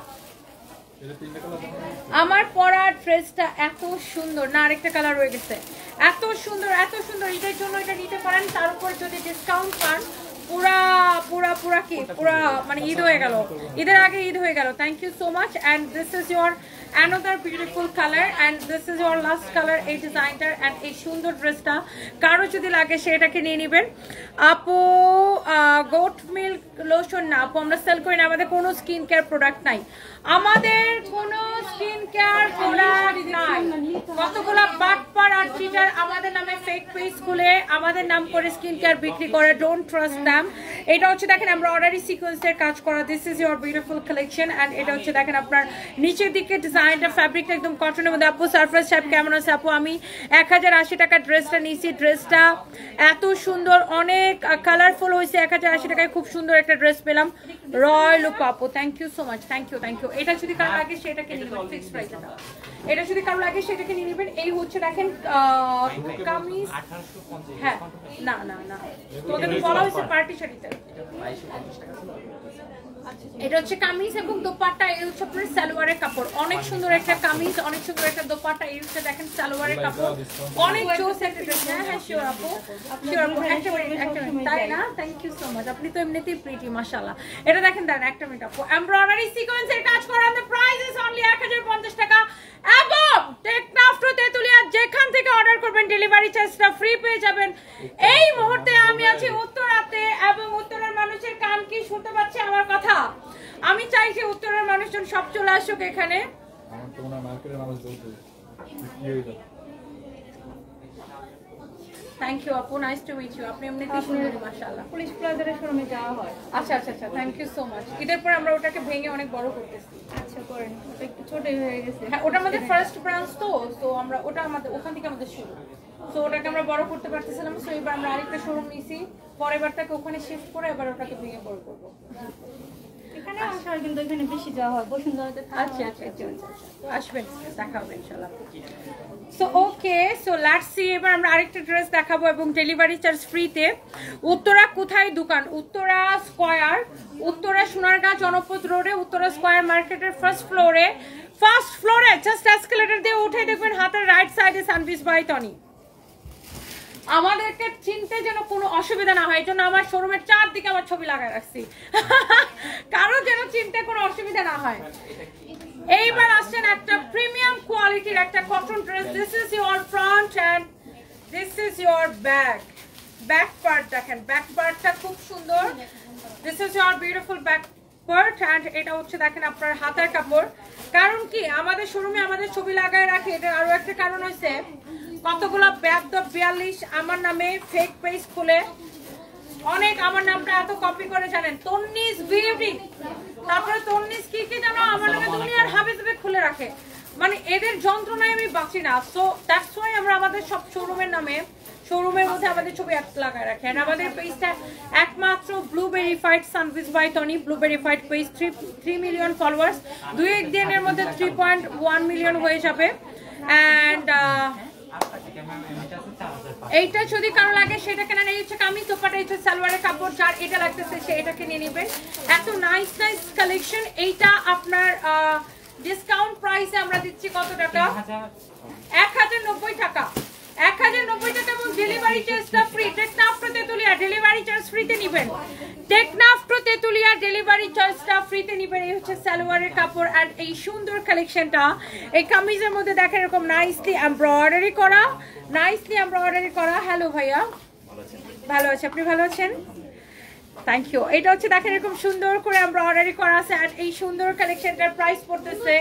আমার পরা ড্রেসটা এত সুন্দর না, আরেকটা কালার রয়ে গেছে, এত সুন্দর এত সুন্দর, ঈদের জন্য এটা নিতে পারেন। তার উপর যদি ডিসকাউন্ট পান পুরা পুরা পুরা কি পুরা মানে ঈদ হয়ে গেল, ঈদের আগে ঈদ হয়ে গেল। Thank you so much. And this is your another beautiful colour and this is your last colour এই ডিজাইনটার। অ্যান্ড এই সুন্দর ড্রেসটা কারো যদি লাগে সেটাকে নিয়ে নেবেন। আপু গোট মিল্ক লোশন না আপু, আমরা সেল করি না, আমাদের কোনো স্কিন কেয়ার প্রোডাক্ট নাই, আমাদের কোনো স্কিন কেয়ার প্রোডাক্ট নাই। কতগুলা বাটপার আর চিটার আমাদের নামে ফেক পেজ খুলে আমাদের নাম করে স্কিন কেয়ার বিক্রি করে, ডোন্ট ট্রাস্ট দ্যাম। এটা হচ্ছে দেখেন আমরা অর্ডারি সিকোয়েন্সের কাজ করা, this is your beautiful collection. And এটা হচ্ছে দেখেন আপনার নিচের দিকে ডিজাইনটা, ফ্যাব্রিকটা একদম কটনের মধ্যে। আপু সারফরাজ সাহেব কেমন আছে? আপু আমি 1080 টাকা ড্রেসটা নিয়েছি, ড্রেসটা এত সুন্দর, অনেক কালারফুল হয়েছে, 1080 টাকায় খুব সুন্দর একটা ড্রেস পেলাম। রয়্যাল আপু thank you so much, thank you thank you. এটা যদি কারো লাগে সেটাকে নিয়ে নেবেন, ফিক্স প্রাইস এটা। এটা যদি কারো লাগে সেটাকে নিয়ে নেবেন। এই হচ্ছে দেখেন কামিজ, হ্যাঁ না না না তোদের বলা হয়েছে পার্টি শাড়িতে। এটা হচ্ছে কামিজ এবং দোপাট্টা, এই হচ্ছে আপনার সালোয়ারের কাপড়, অনেক সুন্দর একটা কামিজ, অনেক সুন্দর একটা দোপাট্টা, এই হচ্ছে দেখেন সালোয়ারের কাপড়, অনেক জোস একটা ড্রেস। হ্যাঁ হ্যাঁ শিওর আপু, শিওর আপু, একটা মিনিট তাই না? থ্যাংক ইউ সো মাচ, আপনি তো এমনিতেই প্রিটি মাশাআল্লাহ। এটা দেখেন দাঁড়ান একটা মিনিট আপু, এমব্রয়ডারি সিকোয়েন্সের কাজ করা, the price is only 1050 টাকা এবং টেকনাফ টু তেতুলিয়া যেখান থেকে অর্ডার করবেন ডেলিভারি চার্জটা ফ্রি পেয়ে যাবেন। এই মুহূর্তে আমি আছি উত্তরাতে এবং উত্তরের মানুষের কান কি শুনতে পাচ্ছে আমার কথা? আমি চাই যে উত্তরের মানুষজন সব চলে আসুক এখানে। থ্যাংক ইউ আপু, নাইস টু মিট ইউ। আপনি এমনিতেই সুন্দরী মাশাআল্লাহ। পুলিশ প্লাজারের শোরুমে যাওয়া হয়। আচ্ছা আচ্ছা আচ্ছা, থ্যাংক ইউ সো মাচ। ঈদের পর আমরা ওটাকে ভেঙে অনেক বড় করতেছি। আচ্ছা করেন, ওটা একটু ছোটই হয়ে গেছে। হ্যাঁ ওটা আমাদের ফার্স্ট ব্রাঞ্চ, তো আমরা ওটা আমাদের ওখান থেকে আমাদের শুরু, তো ওটাকে আমরা বড় করতে পারতেছিলাম, সো এবার আমরা আরেকটা শোরুম নিয়েছি, পরের বারটাকে ওখানে শিফট করে এবার ওটাকে ভেঙে বড় করবো। এখানে আসা হয় কিন্তু এখানে বেশি যাওয়া হয়, বসুন্ধরাতে আচ্ছা আচ্ছা আচ্ছা আসবেন, দেখা হবে ইনশাআল্লাহ। So okay, so let's see, এবার আমরা আরেকটা ড্রেস দেখাবো এবং ডেলিভারি চার্জ ফ্রিতে। উত্তরা কোথায় দোকান? উত্তরা স্কয়ার, উত্তরা সোনারগাঁ জনপদ রোডে, উত্তরা স্কয়ার মার্কেটের ফার্স্ট ফ্লোরে জাস্ট এসকেলেটর দিয়ে উঠে দেখবেন হাতের রাইট সাইডে সানভিস বাই টনি। আমাদেরকে চিনতে যেন কোনো অসুবিধা না হয়, এই জন্য আমার শোরুমের চারদিকে আমার ছবি লাগায় রাখছি, কারো যেন চিনতে কোনো অসুবিধা না হয়। এইবার আসছেন একটা প্রিমিয়াম কোয়ালিটির একটা cotton dress, this is your front and this is your back part. দেখেন ব্যাক পার্টটা খুব সুন্দর, this is your beautiful back part and এটা হচ্ছে দেখেন আপনার হাতের কাপড়। কারণ কি আমাদের শোরুমে আমাদের ছবি লাগায় রাখে, এটা আরো একটা কারণ হয়েছে কতগুলো ব্যাগ 42 আমার নামে ফেক পেজ খুলে অনেক আমার নামটা এত কপি করে জানেন, তন্নিস বিউটি, তারপরে তন্নিস কি কি জানো আমার নামে দুনিয়ার হাবিজাবি খুলে রাখে, মানে এদের যন্ত্রণায় আমি বাঁচি না। সো দ্যাটস ওয়াই আমরা আমাদের সব শোরুমের নামে শোরুমের মধ্যে আমাদের ছবি লাগায় রাখি। আর আমাদের পেজটা একমাত্র ব্লু ভেরিফাইড সানভিস by Tony, blue verified page, 3 million followers, 2-1 দিনের মধ্যে 3.1 মিলিয়ন হয়ে যাবে। অ্যান্ড এইটা যদি কারো লাগে সেটা কেন, এই হচ্ছে কামিজ দোপাট্টা, এই হচ্ছে সালোয়ারের কাপড়, যার এটা লাগতেছে সে এটাকে নিয়ে নেবেন। এত নাইস নাইস কালেকশন। এইটা আপনার ডিসকাউন্ট প্রাইসে আমরা দিচ্ছি কত টাকা? 1090 টাকা, 1090 টাকা এবং ডেলিভারি চার্জটা free. Teknaf to Tetulia delivery charge ফ্রিতে নেবেন, টেকনাফ টু তেতুলিয়া ডেলিভারি চার্জটা ফ্রিতে নেবেন। এই হচ্ছে সালোয়ারের কাপড় আর এই সুন্দর কালেকশনটা। এই কামিজের মধ্যে দেখেন এরকম নাইসলি এমব্রয়ডারি করা, হ্যালো ভাইয়া, ভালো আছে, আপনি ভালো আছেন? Thank you. এটা হচ্ছে দেখেন এরকম সুন্দর করে এমব্রয়ডারি করা আছে আর এই সুন্দর কালেকশনটার প্রাইস পড়তেছে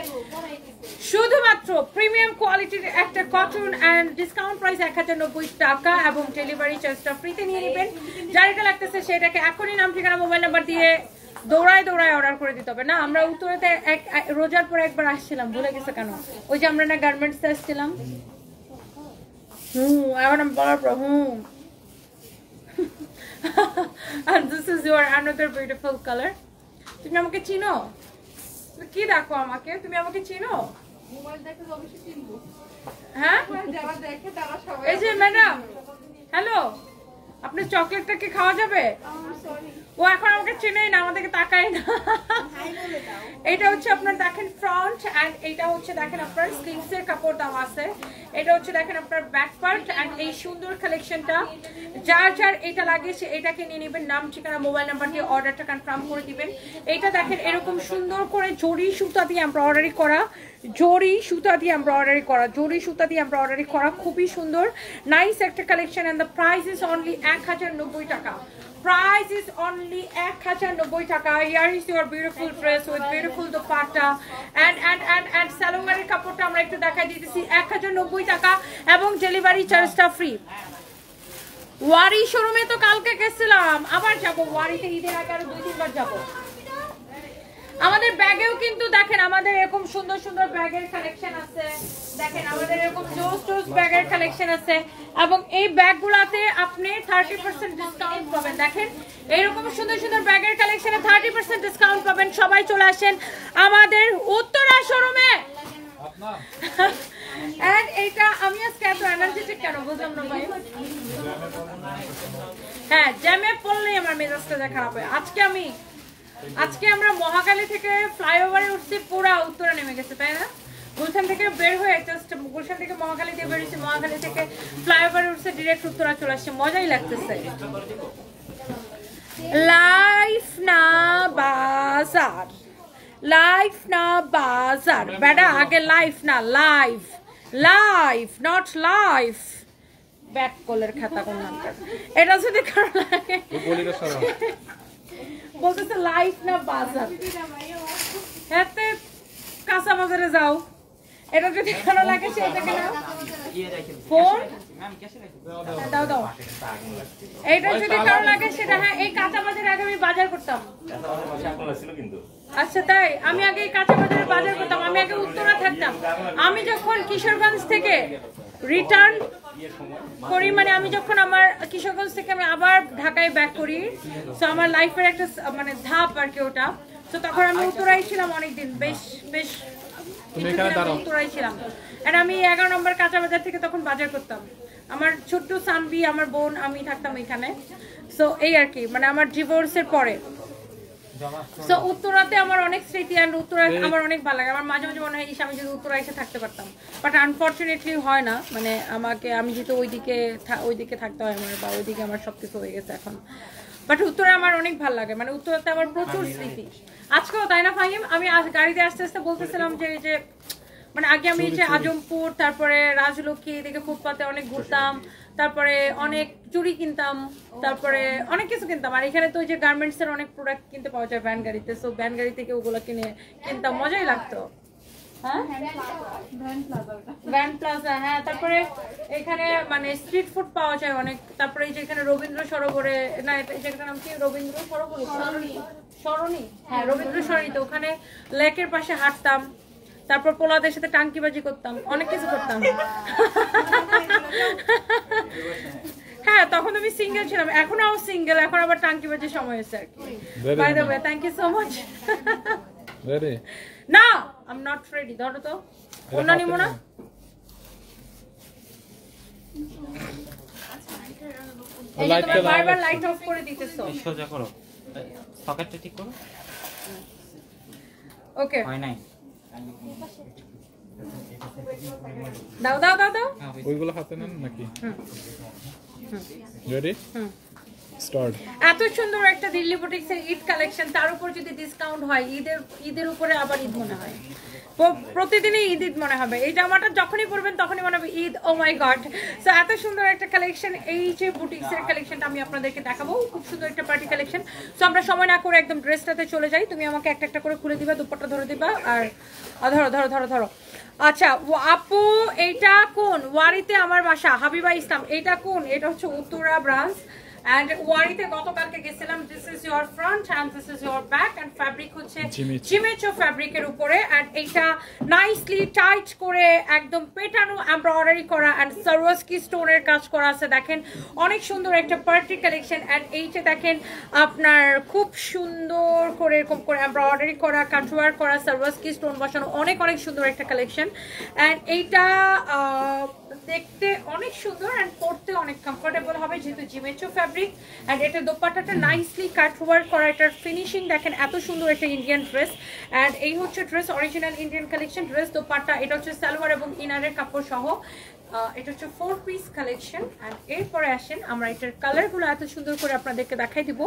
শুধুমাত্র প্রিমিয়াম কোয়ালিটির একটা কটন অ্যান্ড ডিসকাউন্ট প্রাইস 1090 টাকা এবং ডেলিভারি চার্জটা ফ্রিতে নিয়ে নেবেন। যার এটা লাগতেছে সেটাকে এখনই নাম ঠিকানা মোবাইল নাম্বার দিয়ে দৌড়ায় অর্ডার করে দিতে হবে। না আমরা উত্তরাতে রোজার পরে একবার আসছিলাম, ভুলে গেছে কেন? ওই যে আমরা না গার্মেন্টসে আসছিলাম, এখন আমি বলার পর and this is your another beautiful color. তুমি আমাকে চিনো? কি দেখো আমাকে, তুমি আমাকে চিনো? হ্যাঁ এই যে ম্যাডাম, হ্যালো, আপনার চকলেটটা কি খাওয়া যাবে? ও এখন আমাকে চেনেই না, আমাদেরকে তাকাই না। এটা হচ্ছে আপনার দেখেন ফ্রন্ট, এন্ড এটা হচ্ছে দেখেন আপনার স্লিভস এর কাপড় দেওয়া আছে। এটা হচ্ছে দেখেন আপনার ব্যাক পার্ট, এন্ড এই সুন্দর কালেকশনটা যার যার এটা লাগে সে এটাকে নিয়ে নেবেন। নাম, ঠিকানা, মোবাইল নাম্বার দিয়ে অর্ডারটা কনফার্ম করে দিবেন। এটা দেখেন এরকম সুন্দর করে জরি সুতা দিয়ে এমব্রয়ডারি করা, জরি সুতা দিয়ে এমব্রয়ডারি করা, জরি সুতা দিয়ে এমব্রয়ডারি করা, খুবই সুন্দর নাইস একটা collection. And the price is only 1090 টাকা। Price is only 1090 টাকা। Here is your beautiful dress with beautiful dupatta and সালোয়ারের কাপড়টা আমরা একটু দেখাই দিতেছি 1090 টাকা এবং ডেলিভারি চার্জটা ফ্রি। ওয়ারি শোরুমে তো কালকে গেছিলাম, আবার যাব ওয়ারিতে, ঈদের আগে আরো 2-3 বার যাব। আমাদের ব্যাগেও কিন্তু দেখেন আমাদের এরকম সুন্দর সুন্দর ব্যাগের কালেকশন আছে। দেখেন আমাদের এরকম জোস ব্যাগের কালেকশন আছে এবং এই ব্যাগগুলোতে আপনি 30% ডিসকাউন্ট পাবেন। দেখেন এরকম সুন্দর সুন্দর ব্যাগের কালেকশনে 30% ডিসকাউন্ট পাবেন। সবাই চলে আসেন আমাদের উত্তরা শোরুমে। এন্ড এইটা আমি আজকে এত এনার্জেটিক কেন বুঝলাম না ভাই। হ্যাঁ, জ্যামে পড়লেই আমার মেজাজটা খারাপ হয়। আজকে আমরা মহাখালী থেকে ফ্লাইওভারে উঠছি, পুরা উত্তরা নেমে গেছে, তাই না? গুলশান থেকে বের হয়ে জাস্ট গুলশান থেকে মহাখালী দিয়ে বেরিয়েছি, মহাখালী থেকে ফ্লাইওভারে উঠছে, ডিরেক্ট উত্তরা চলে আসছে, মজাই লাগতেছে। লাইফ না বাজার, লাইফ না বাজার বেটা, আগে লাইফ না live, life not life. Back কলের খাতা কোন নাম? এটা যদি কারো লাগে বলতেছে লাইফ না বাজার, হাতে কাঁচা বাজারে যাও। এটা যদি কারো লাগে সেটাকে না ফোন দাও দাও। এটা যদি কারো লাগে সেটা, হ্যাঁ এই কাঁচা বাজারে আগে আমি বাজার করতাম। আচ্ছা তাই, আমি আগে এই কাঁচা বাজারে বাজার করতাম, আমি আগে উত্তরা থাকতাম। আমি যখন কিশোরগঞ্জ থেকে রিটার্ন করি, মানে আমি যখন আমার কিশোরগঞ্জ থেকে আমি আবার ঢাকায় ব্যাক করি, তো আমার লাইফের একটা মানে ধাপ আর কি ওটা। তো তখন আমি উত্তরায় ছিলাম অনেকদিন, বেশ উত্তরায় ছিলাম। আর আমি 11 নম্বর কাঁচা বাজার থেকে তখন বাজার করতাম। আমার ছোট্ট সানবি, আমার বোন, আমি থাকতাম এখানে। সো এই আর কি, মানে আমার ডিভোর্সের পরে। সো উত্তরাতে আমার অনেক স্মৃতি, আর উত্তরা আমার অনেক ভালো লাগে। আমার মাঝে মাঝে মনে হয় আমি যদি উত্তরা এসে থাকতে পারতাম, বাট আনফর্চুনেটলি হয় না। মানে আমি যেহেতু ওইদিকে থাকতে হয় আমার, বা ওইদিকে আমার সবকিছু হয়ে গেছে এখন। বাট উত্তরা আমার অনেক ভালো লাগে, মানে উত্তরাতে আমার প্রচুর স্মৃতি। আজকেও তাই না ফাহিম? আমি গাড়িতে আস্তে আস্তে বলতেছিলাম যে মানে আগে আমি যে আজমপুর, তারপরে রাজলক্ষ্মী, এদিকে ফুটপাতে অনেক ঘুরতাম, তারপরে অনেক চুড়ি কিনতাম, তারপরে অনেক কিছু কিনতাম। আর এখানে তো ওই যে গার্মেন্টস এর অনেক প্রোডাক্ট কিনতে পাওয়া যায় ভ্যান গাড়িতে, সো ভ্যান গাড়ি থেকে ওগুলো কিনতাম, মজাই লাগতো। হ্যাঁ ভ্যান প্লাজা, হ্যাঁ। তারপরে এখানে মানে স্ট্রিট ফুড পাওয়া যায় অনেক। তারপরে এই যে এখানে রবীন্দ্র সরোবরে, না যেটার নাম কি, রবীন্দ্র সরোবর, সরণি, হ্যাঁ রবীন্দ্র সরণিতে, ওখানে লেকের পাশে হাঁটতাম। তারপর পোলাদের সাথে টাঙ্কিবাজি করতাম, অনেক কিছু করতাম। হ্যাঁ তখন আমি সিঙ্গেল ছিলাম, এখন আবার সিঙ্গেল, এখন আবার টাঙ্কিবাজির সময় হয়েছে আর কি। By the way, thank you so much. Ready? না, আই এম নট রেডি। ধরো তো, অন্য নিমো না। বারবার লাইট অফ করে দিতেছো। সোজা করো, সকেটটা ঠিক করো। ওকে, হয় নাই। দাও দাও দাও দাও। ওইগুলো হাতে নেন নাকি? রেডি? স্টার্ট। এত সুন্দর একটা দিল্লি বুটিক্সের ঈদ কালেকশন, তার উপর যদি ডিসকাউন্ট হয়, ঈদের উপরে আবার ঈদ মনে হয়, প্রতিদিনই ঈদ মনে হবে। এই জামাটা যখনই পরবেন তখনই মনে হবে ঈদ। ও মাই গড, সো এত সুন্দর একটা কালেকশন। এই যে বুটিক্সের কালেকশনটা আমি আপনাদেরকে দেখাবো, খুব সুন্দর একটা পার্টি কালেকশন। সো আমরা সময় না করে একদম ড্রেসটাতে চলে যাই। তুমি আমাকে একটা একটা করে খুলে দিবা, দুপাট্টা ধরে দিবা, আর ধরো ধরো ধরো ধরো। আচ্ছা আপু, এইটা কোন ওয়ারিতে আমার বাসা? হাবিবা ইসলাম। এইটা কোন? এটা হচ্ছে উত্তরা ব্রাঞ্চ। এন্ড ওয়ারিতে গতকালকে গেছিলাম। This is your front end this is your back end fabric হচ্ছে জিমেচো ফ্যাব্রিকের উপরে এন্ড এইটা নাইসলি টাইট করে একদম পেটানো এমব্রয়ডারি করা এন্ড সারোয়াস্কি স্টোনের কাজ করা আছে। দেখেন অনেক সুন্দর একটা পার্টি কালেকশন এন্ড এইটা দেখেন আপনার খুব সুন্দর করে এরকম করে এমব্রয়ডারি করা, কাটওয়ার্ক করা, সারোয়াস্কি স্টোন বসানো, অনেক অনেক সুন্দর একটা কালেকশন এন্ড এইটা দেখতে অনেক সুন্দর এন্ড পরতে অনেক কমফোর্টেবল হবে যেহেতু জিমেচো ফ্যাব্রিক এন্ড এটা দোপাট্টাটা নাইসলি কাটওয়ার্ক করা, এটার ফিনিশিং দেখেন এত সুন্দর একটা ইন্ডিয়ান ড্রেস এন্ড এই হচ্ছে dress original Indian collection dress dupatta. এটা হচ্ছে সালোয়ার এবং ইনারের কাপড় সহ। এটা হচ্ছে 4 পিস কালেকশন এন্ড এরপরে আসেন আমরা এটার কালারগুলো এত সুন্দর করে আপনাদেরকে দেখাই দিব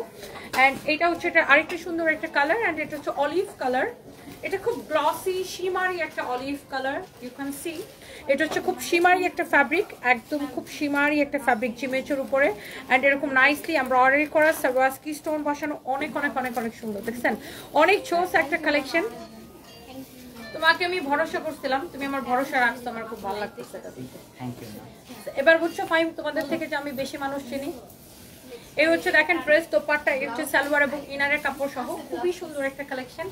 এন্ড এটা হচ্ছে এটা আরেকটা সুন্দর একটা কালার এন্ড এটা হচ্ছে অলিভ কালার। এটা খুব গ্লসি শিমারি একটা olive colour, you can see. এটা হচ্ছে খুব শিমারি একটা ফ্যাব্রিক, একদম খুব শিমারি একটা ফ্যাব্রিক জিমেচোর উপরে এন্ড এরকম নাইসলি এমব্রয়ডারি করা, সারোয়াস্কি স্টোন বসানো, অনেক অনেক অনেক অনেক সুন্দর। দেখছেন অনেক চোস একটা কালেকশন। তোমাকে আমি ভরসা করছিলাম, তুমি আমার ভরসা রাখছো, আমার খুব ভালো লাগতেছে। Thank you. এবার বুঝছো ফাইম তোমাদের থেকে যে আমি বেশি মানুষ চিনি। এই হচ্ছে দেখেন ড্রেস দোপাট্টা, এই হচ্ছে সালোয়ার এবং ইনারের কাপড় সহ খুবই সুন্দর একটা collection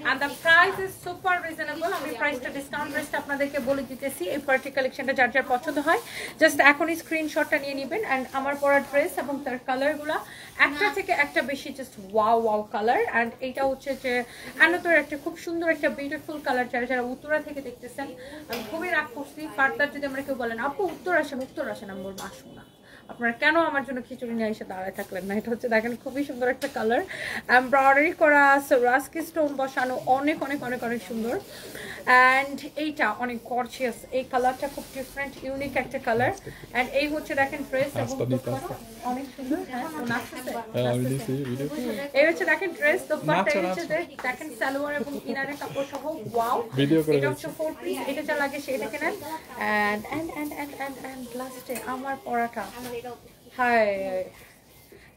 and the price is super reasonable. আমি প্রাইসটা ডিসকাউন্ট প্রাইসটা আপনাদেরকে বলে দিতেছি। এই পার্টি কালেকশনটা যার যার পছন্দ হয় জাস্ট এখনই স্ক্রিনশটটা নিয়ে নেবেন এন্ড আমার পরা ড্রেস এবং তার কালারগুলো একটা থেকে একটা বেশি just wow wow colour and এইটা হচ্ছে যে আনন্দর একটা খুব সুন্দর একটা বিউটিফুল কালার। যারা যারা উত্তরা থেকে দেখতেছেন আমি খুবই রাগ করছি, ফার্দার যদি আমরা কেউ বলেন আপু উত্তর আসেন আমি বলবো আসুন না, আপনারা কেন আমার জন্য খিচুড়ি নিয়ে এসে দাঁড়ায় থাকলেন না। এটা হচ্ছে দেখেন খুবই সুন্দর একটা কালার, এমব্রয়ডারি করা, সারোয়াস্কি স্টোন বসানো, অনেক অনেক অনেক অনেক সুন্দর অ্যান্ড এইটা অনেক গর্জিয়াস। এই কালারটা খুব ডিফারেন্ট ইউনিক একটা কালার অ্যান্ড এই হচ্ছে দেখেন ড্রেস এবং অনেক সুন্দর। এই হচ্ছে দেখেন ড্রেস দোপাট্টা, এই হচ্ছে দেখেন সালোয়ার এবং ইনারের কাপড় সহ ওয়াও। এটা হচ্ছে 4 পিস, এটা যা লাগে সেটা কেনেন এন্ড লাস্টে আমার পরাটা, হাই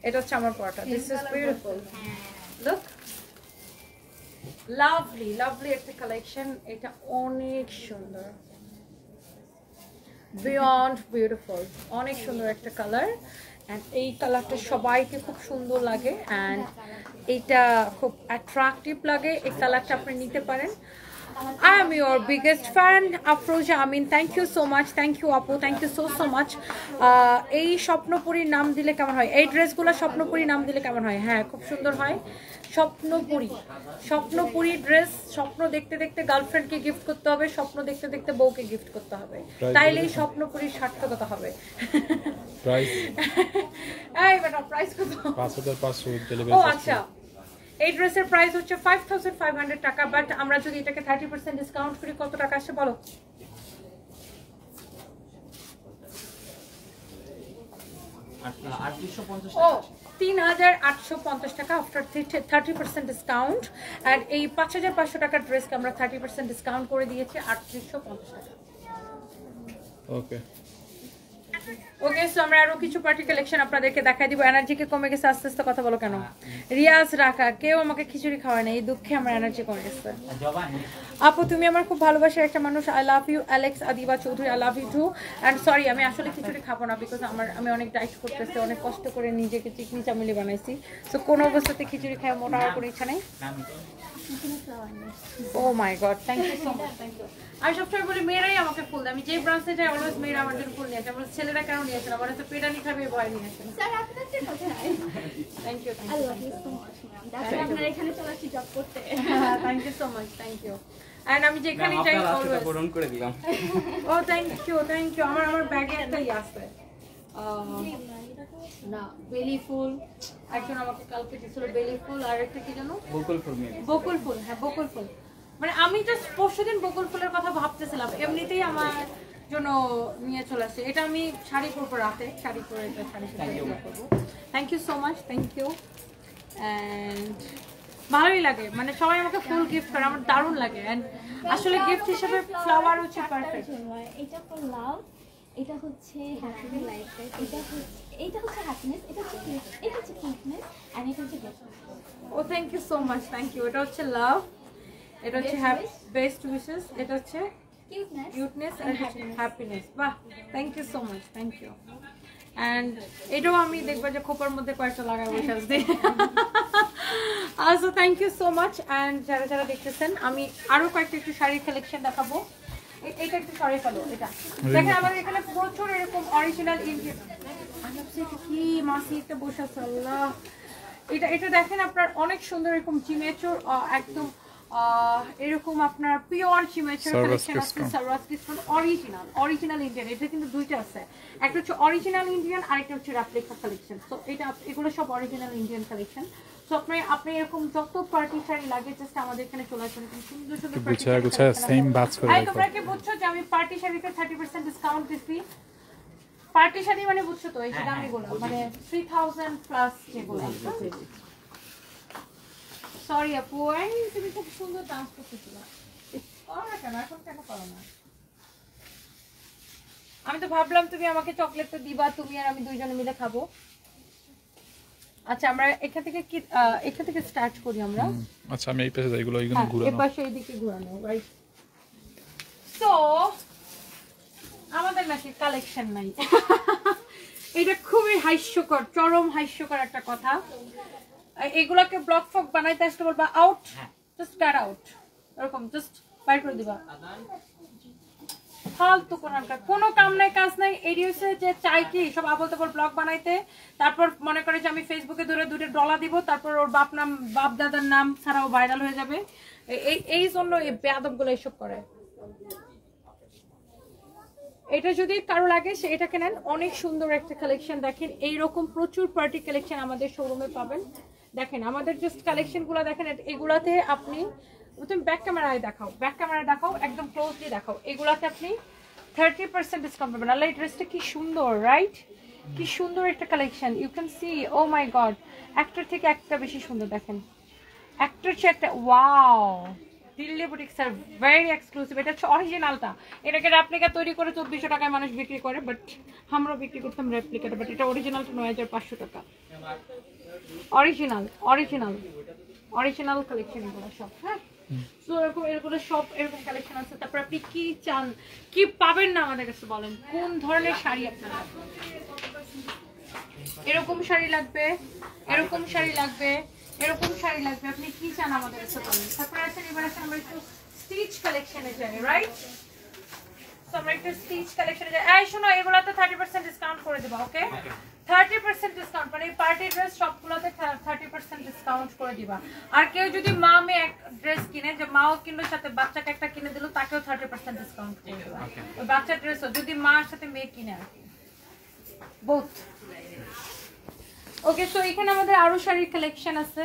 এটা হচ্ছে আমার paratha. This is beautiful, look lovely lovely একটা কালেকশন। এটা অনেক সুন্দর, বিয়ন্ড বিউটিফুল, অনেক সুন্দর একটা কালার অ্যান্ড এই কালারটা সবাইকে খুব সুন্দর লাগে অ্যান্ড এইটা খুব অ্যাট্রাকটিভ লাগে। এই কালারটা আপনি নিতে পারেন। I am your biggest fan, Afroja Amin. Thank you so much. Thank you, Apu. Thank you so much. এই স্বপ্নপুরীর নাম দিলে কেমন হয়? এই ড্রেসগুলো স্বপ্নপুরীর নাম দিলে কেমন হয়? হ্যাঁ, খুব সুন্দর হয়। স্বপ্নপুরী ড্রেস, স্বপ্ন দেখতে দেখতে গার্লফ্রেন্ডকে গিফট করতে হবে, স্বপ্ন দেখতে দেখতে বউকে গিফট করতে হবে, তাইলেই স্বপ্নপুরীর সার্থকতা হবে। প্রাইস এই বেটা প্রাইস কত? 5500 ডেলিভারি। ও আচ্ছা, এই ড্রেসের প্রাইস হচ্ছে 5500 টাকা, বাট আমরা যদি এটাকে 30% ডিসকাউন্ট করি কত টাকা আসে বলো? ও 3850 টাকা আফটার 30% ডিসকাউন্ট এন্ড এই 5500 টাকার ড্রেসকে আমরা 30% ডিসকাউন্ট করে দিয়েছি 3850 টাকা। ওকে ওকে, সো আমরা আরো কিছু পার্টি কালেকশন আপনাদেরকে দেখাই দিব। এনার্জি কি কমে গেছে? আস্তে আস্তে কথা বলো কেন? রিয়াজ রাখা, কেউ আমাকে খিচুড়ি খাওয়ায় না, এই দুঃখে আমার এনার্জি কমে গেছে। আপু তুমি আমার খুব ভালোবাসার একটা মানুষ, I love you. Alex Adiba Chowdhury, I love you too and sorry আমি আসলে খিচুড়ি খাবো না বিকজ আমি অনেক ডায়েট করতেছি, অনেক কষ্ট করে নিজেকে চিকনি চামিলি বানাইছি, সো কোনো অবস্থাতে খিচুড়ি খাওয়া মোটা হওয়ার কোনো ইচ্ছা নেই। Oh my god, thank you so much, thank you. আমি সবসময় বলি মেয়েরাই আমাকে ফুল দেয়, আমি যে ব্রাঞ্চে যাই অলওয়েজ মেয়েরা আমার জন্য ফুল নিয়ে আসে। আমার ছেলেরা কেন নিয়ে আসে না? মানে তো পেটানি খাবে ভয় নিয়ে আসে না। স্যার আপনাদের কোথায়? Thank you, I love you so much ma'am. তারপর আপনারা এখানে চলে আসছি জব করতে। Thank you so much, thank you. And আমি যেখানে যাই অলওয়েজ বরণ করে দিলাম। Oh thank you, thank you. আমার ব্যাগে একটাই আছে না বেলি ফুল, একজন আমাকে কালকে দিছিল বেলি ফুল, আর একটা কি জানো বকুল ফুল। বকুল ফুল, হ্যাঁ বকুল ফুল। মানে আমি জাস্ট পরশুদিন বকুল ফুলের কথা ভাবতেছিলাম, এমনিতেই আমার জন্য নিয়ে চলে আসছে। এটা আমি শাড়ি পরবো রাতে, শাড়ি পরে এটা শাড়ি করবো। Thank you so much, thank you. And ভালোই লাগে, মানে সবাই আমাকে ফুল গিফট করে, আমার দারুণ লাগে। অ্যান্ড আসলে গিফট হিসেবে ফ্লাওয়ার হচ্ছে পারফেক্ট। এটা ফর লাভ, এটা হচ্ছে হ্যাপি লাইফ, এটা হচ্ছে হ্যাপিনেস, এটা হচ্ছে কিউটনেস এন্ড এটা হচ্ছে best. Oh thank you so much, thank you. এটা হচ্ছে লাভ, এটা হচ্ছে বেস্ট উইশেস, এটা হচ্ছে কিউটনেস এন্ড হ্যাপিনেস। বাহ, thank you so much, thank you. And এটাও আমি দেখবো যে খোপার মধ্যে কয়েকটা লাগাই বসে আসছি। So thank you so much. And যারা যারা দেখতেছেন আমি আরো কয়েকটা একটু শাড়ির কালেকশন দেখাবো। এটা একটু সরে ফেলো, এটা দেখেন আমাদের এখানে প্রচুর এরকম অরিজিনাল ইন্ডিয়ান কি মাসি একটা বসে আছে আল্লাহ। এটা দেখেন আপনার অনেক সুন্দর এরকম চিমেচুর একদম এরকম আপনার পিওর চিমেচুর কালেকশন আছে। সারওয়াজ কিস্টন অরিজিনাল ইন্ডিয়ান, এটা কিন্তু দুইটা আছে, একটা হচ্ছে অরিজিনাল ইন্ডিয়ান আর একটা হচ্ছে রেপ্লিকা কালেকশন। সো এগুলো সব অরিজিনাল ইন্ডিয়ান কালেকশন। সো আপনি এরকম যত পার্টি শাড়ি লাগে জাস্ট আমাদের এখানে চলে আসুন, সুন্দর সুন্দর গুছায় সেম বাজ করে রাখো। তোমরা কি বুঝছো যে আমি পার্টি শাড়িতে 30% ডিসকাউন্ট দিচ্ছি? পার্টি শাড়ি মানে বুঝছো তো এই দামিগুলো মানে 3000 প্লাস যেগুলো। সরি আপু, তুমি খুব সুন্দর ডান্স করতেছিল, করো না কেন এখন, কেন করো না? আমি তো ভাবলাম তুমি আমাকে চকলেটটা দিবা, তুমি আর আমি দুইজনে মিলে খাবো। আচ্ছা আমরা এখান থেকে স্টার্ট করি আমরা। আচ্ছা আমি এই পাশে যাই, এগুলো ঘুরানো, এই পাশে এইদিকে ঘোরানো, রাইট? সো আমাদের নাকি কালেকশন নাই। এটা খুবই হাস্যকর, চরম হাস্যকর একটা কথা। এগুলোকে ব্লক ফক বানাইতে আসতে বলবা আউট, জাস্ট গেট আউট, এরকম জাস্ট বাইর করে দিবা। ফালতু কোনো কাম নাই কাজ নাই। এডি হচ্ছে যে চাই কি সব আবল তাবল ব্লগ বানাইতে, তারপর মনে করে যে আমি ফেসবুকে ধরে দুটো ডলা দিব, তারপর ওর বাপ দাদার নাম ছাড়াও ভাইরাল হয়ে যাবে। এই জন্য এই বেয়াদবগুলো এসব করে। এটা যদি কারো লাগে সে এটাকে নেন, অনেক সুন্দর একটা কালেকশন। দেখেন এইরকম প্রচুর পার্টি কালেকশন আমাদের শোরুমে পাবেন। দেখেন আমাদের জাস্ট কালেকশন গুলো দেখেন, এগুলাতে আপনি তুমি ব্যাক ক্যামেরায় দেখাও, একদম ক্লোজলি দেখাও। এগুলাতে আপনি 30% ডিসকাউন্ট পাবেন। আল্লাহ এই ড্রেসটা কি সুন্দর, রাইট? কি সুন্দর একটা collection, you can see. Oh my God, একটার থেকে একটা বেশি সুন্দর। দেখেন একটার চেয়ে একটা, wow, Delhi boutiques are very exclusive. এটা হচ্ছে অরিজিনালটা, এটাকে রেপ্লিকা তৈরি করে 2400 টাকায় মানুষ বিক্রি করে, বাট আমরা বিক্রি করতাম রেপ্লিকাটা, বাট এটা অরিজিনালটা 9500 টাকা। অরিজিনাল কালেকশন এগুলো সব। হ্যাঁ, সো এরকম সব এরকম কালেকশন আছে। তারপর আপনি কি চান, কি পাবেন না আমাদের কাছে বলেন, কোন ধরনের শাড়ি আপনার লাগবে? এরকম শাড়ি লাগবে, এরকম শাড়ি লাগবে, এরকম শাড়ি লাগবে, আপনি কি চান আমাদের কাছে বলেন। তারপরে আছে এবার আছে আমরা একটু স্টিচ কালেকশনে যাই, রাইট? সো আমরা একটু স্টিচ কালেকশনে যাই। এই শোনো, এগুলাতে 30% ডিসকাউন্ট করে দেব, ওকে? 30% ডিসকাউন্ট, মানে পার্টি ড্রেস সবগুলোতে 30% ডিসকাউন্ট করে দিবা। আর কেউ যদি মা মেয়ে এক ড্রেস কিনে, যে মাও কিনলো সাথে বাচ্চাকে একটা কিনে দিল, তাকেও 30% ডিসকাউন্ট করে দিবা। ওই বাচ্চার ড্রেসও যদি মার সাথে মেয়ে কিনে আর কি, বোথ। ওকে, সো এখানে আমাদের আরো শাড়ির কালেকশন আছে।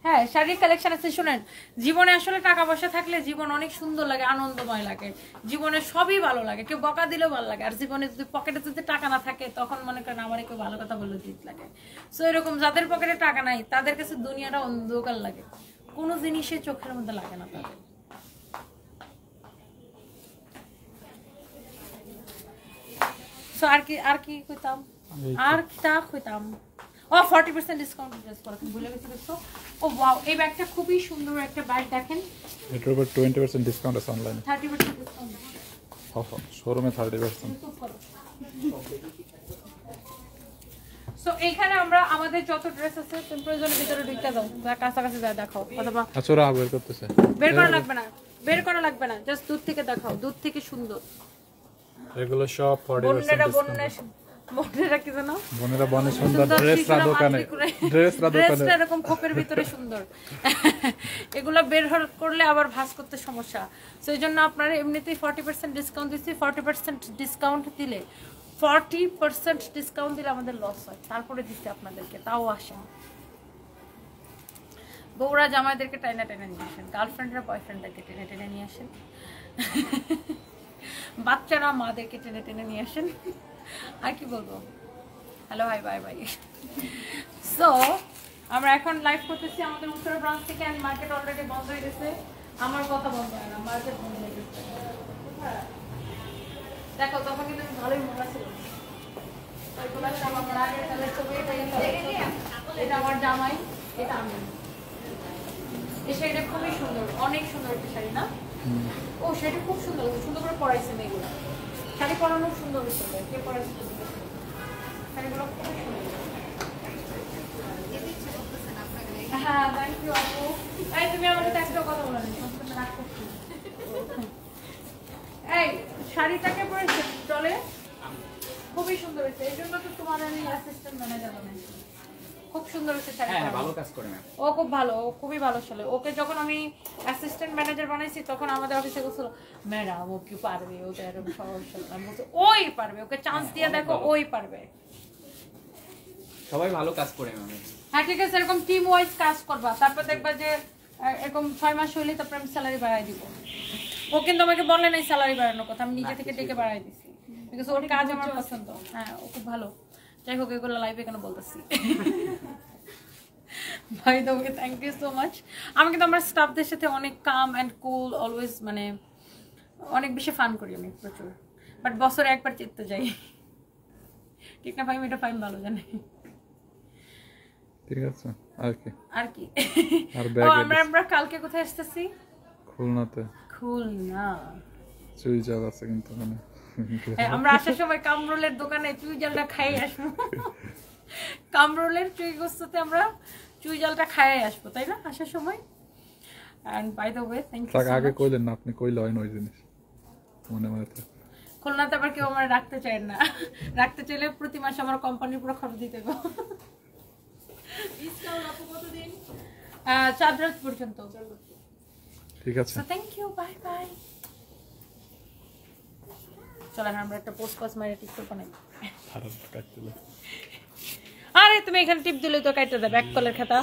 হ্যাঁ, শাড়ির কালেকশন আছে। শুনেন, জীবনে আসলে টাকা পয়সা থাকলে জীবন অনেক সুন্দর লাগে, আনন্দময় লাগে, জীবনে সবই ভালো লাগে, কেউ বকা দিলেও ভালো লাগে। আর জীবনে যদি পকেটে যদি টাকা না থাকে, তখন মনে করেন আমার কেউ ভালো কথা বললে দিতে লাগে। সো এরকম যাদের পকেটে টাকা নাই তাদের কাছে দুনিয়াটা অন্ধকার লাগে, কোনো জিনিসে চোখের মধ্যে লাগে না তাদের। সো আর কি কইতাম, ও 40% ডিসকাউন্ট ড্রেস করা ভুলে গেছি। দেখছো, ও ওয়াও, এই ব্যাগটা খুবই সুন্দর একটা ব্যাগ। দেখেন এটার উপর 20% ডিসকাউন্ট আছে অনলাইনে, 30% ডিসকাউন্ট শোরুমে 30%। সো এইখানে আমরা আমাদের যত ড্রেস আছে তুমি প্রয়োজনের ভিতরে ঢুকে দাও, কাছাকাছি যা দেখাও, অথবা আচ্ছা ওরা বের করতেছে, বের করা লাগবে না, জাস্ট দূর থেকে দেখাও, দূর থেকে সুন্দর। এগুলো সব 40% ডিসকাউন্ট। বোনেরা কি জানো, বোনেরা বনে সুন্দর ড্রেসরা দোকানে, ড্রেসটা এরকম খোপের ভিতরে সুন্দর। এগুলো বের করলে আবার ভাঁজ করতে সমস্যা। সো এই জন্য আপনারা এমনিতেই 40% ডিসকাউন্ট দিচ্ছি। 40% ডিসকাউন্ট দিলে 40% ডিসকাউন্ট দিলে আমাদের লস হয়, তারপরে দিচ্ছি আপনাদেরকে, তাও আসেন। বউরা জামাইদেরকে টেনে নিয়ে আসেন, গার্লফ্রেন্ডরা বয়ফ্রেন্ডদেরকে টেনে নিয়ে আসেন, বাচ্চারা মাদেরকে টেনে নিয়ে আসেন। আর কি বলবো, hello, hi, bye bye. So আমরা এখন লাইভ করতেছি আমাদের উত্তরা ব্রাঞ্চ থেকে। আমি মার্কেট অলরেডি বন্ধ হয়ে গেছে, আমার কথা বন্ধ হয় না, মার্কেট বন্ধ হয়ে গেছে। দেখো তখন কিন্তু ভালোই মজা ছিল। এটা আমার জামাই, এটা আমি। এই শাড়িটা খুবই সুন্দর, অনেক সুন্দর একটা শাড়ি না? ও শাড়িটা খুব সুন্দর, সুন্দর করে পরাইছে মেয়েগুলো। শাড়ি পরানো সুন্দর হচ্ছে, কে পরাইছে? শাড়িগুলো খুব সুন্দর। হ্যাঁ থ্যাংক ইউ আপু। এই তুমি আমার সাথে একটা কথা বলো না, তুমি রাগ করছো। এই শাড়িটাকে পরে চলে খুবই সুন্দর হয়েছে, এই জন্য তো তোমার আমি অ্যাসিস্ট্যান্ট ম্যানেজার বানাইছি। খুব সুন্দর হয়েছে শাড়িটা। হ্যাঁ ভালো কাজ করে ম্যাম। ও খুব ভালো, ও খুবই ভালো ছেলে। ওকে যখন আমি অ্যাসিস্ট্যান্ট ম্যানেজার বানাইছি তখন আমাদের অফিসে বলছিল ম্যাডাম ও কি পারবে, ও তো এরকম সহজ সরল। আমি বলছি ওই পারবে, ওকে চান্স দিয়ে দেখো, ওই পারবে। সবাই ভালো কাজ করে ম্যাম। হ্যাঁ ঠিক আছে, এরকম টিম ওয়াইজ কাজ করবা, তারপর দেখবা যে এরকম 6 মাস হইলে তারপর আমি স্যালারি বাড়াই দিব। ও কিন্তু আমাকে বলে নাই স্যালারি বাড়ানোর কথা, আমি নিজে থেকে ডেকে বাড়াই দিছি, বিকজ ওর কাজ আমার পছন্দ। হ্যাঁ ও খুব ভালো। যাই হোক এগুলো লাইভে কেন বলতেছি। ভাই তোমাকে থ্যাংক ইউ সো মাচ। আমি কিন্তু আমার স্টাফদের সাথে অনেক কাম অ্যান্ড কুল, অলওয়েজ মানে অনেক বেশি ফান করি আমি প্রচুর, বাট বছরে একবার চিত্তে যাই, ঠিক না ভাই? এটা ফাইন ভালো জানে। ঠিক আছে আর কি আর কি আর ও আমরা কালকে কোথায় আসতেছি? খুলনাতে। খুলনা। চুই জাল আছে কিন্তু ওখানে। হ্যাঁ, আমরা আসার সময় কামরুলের দোকানে চুই জালটা খাই আসবো। কামরুলের চুই গোস্তাতে আমরা চুই জালটা খাই আসবো, তাই না আসার সময়? And by the way thank you. আগে কইলেন না, আপনি কইলে হয় না ওই জিনিস মনে মনে থাকে। খুলনাতে আবার কেউ আমার রাখতে চায় না, রাখতে চাইলে প্রতি মাসে আমার কোম্পানির পুরো খরচ দিতে হবে। 4 রাত পর্যন্ত। ঠিক আছে, থ্যাংক ইউ, বাই বাই। চলেন আমরা একটা পোস্ট পাস মারি টিকটক বানাই। আরে তুমি এখানে টিপ দিলে তো কাটতে দেবে এক কলের খাতা।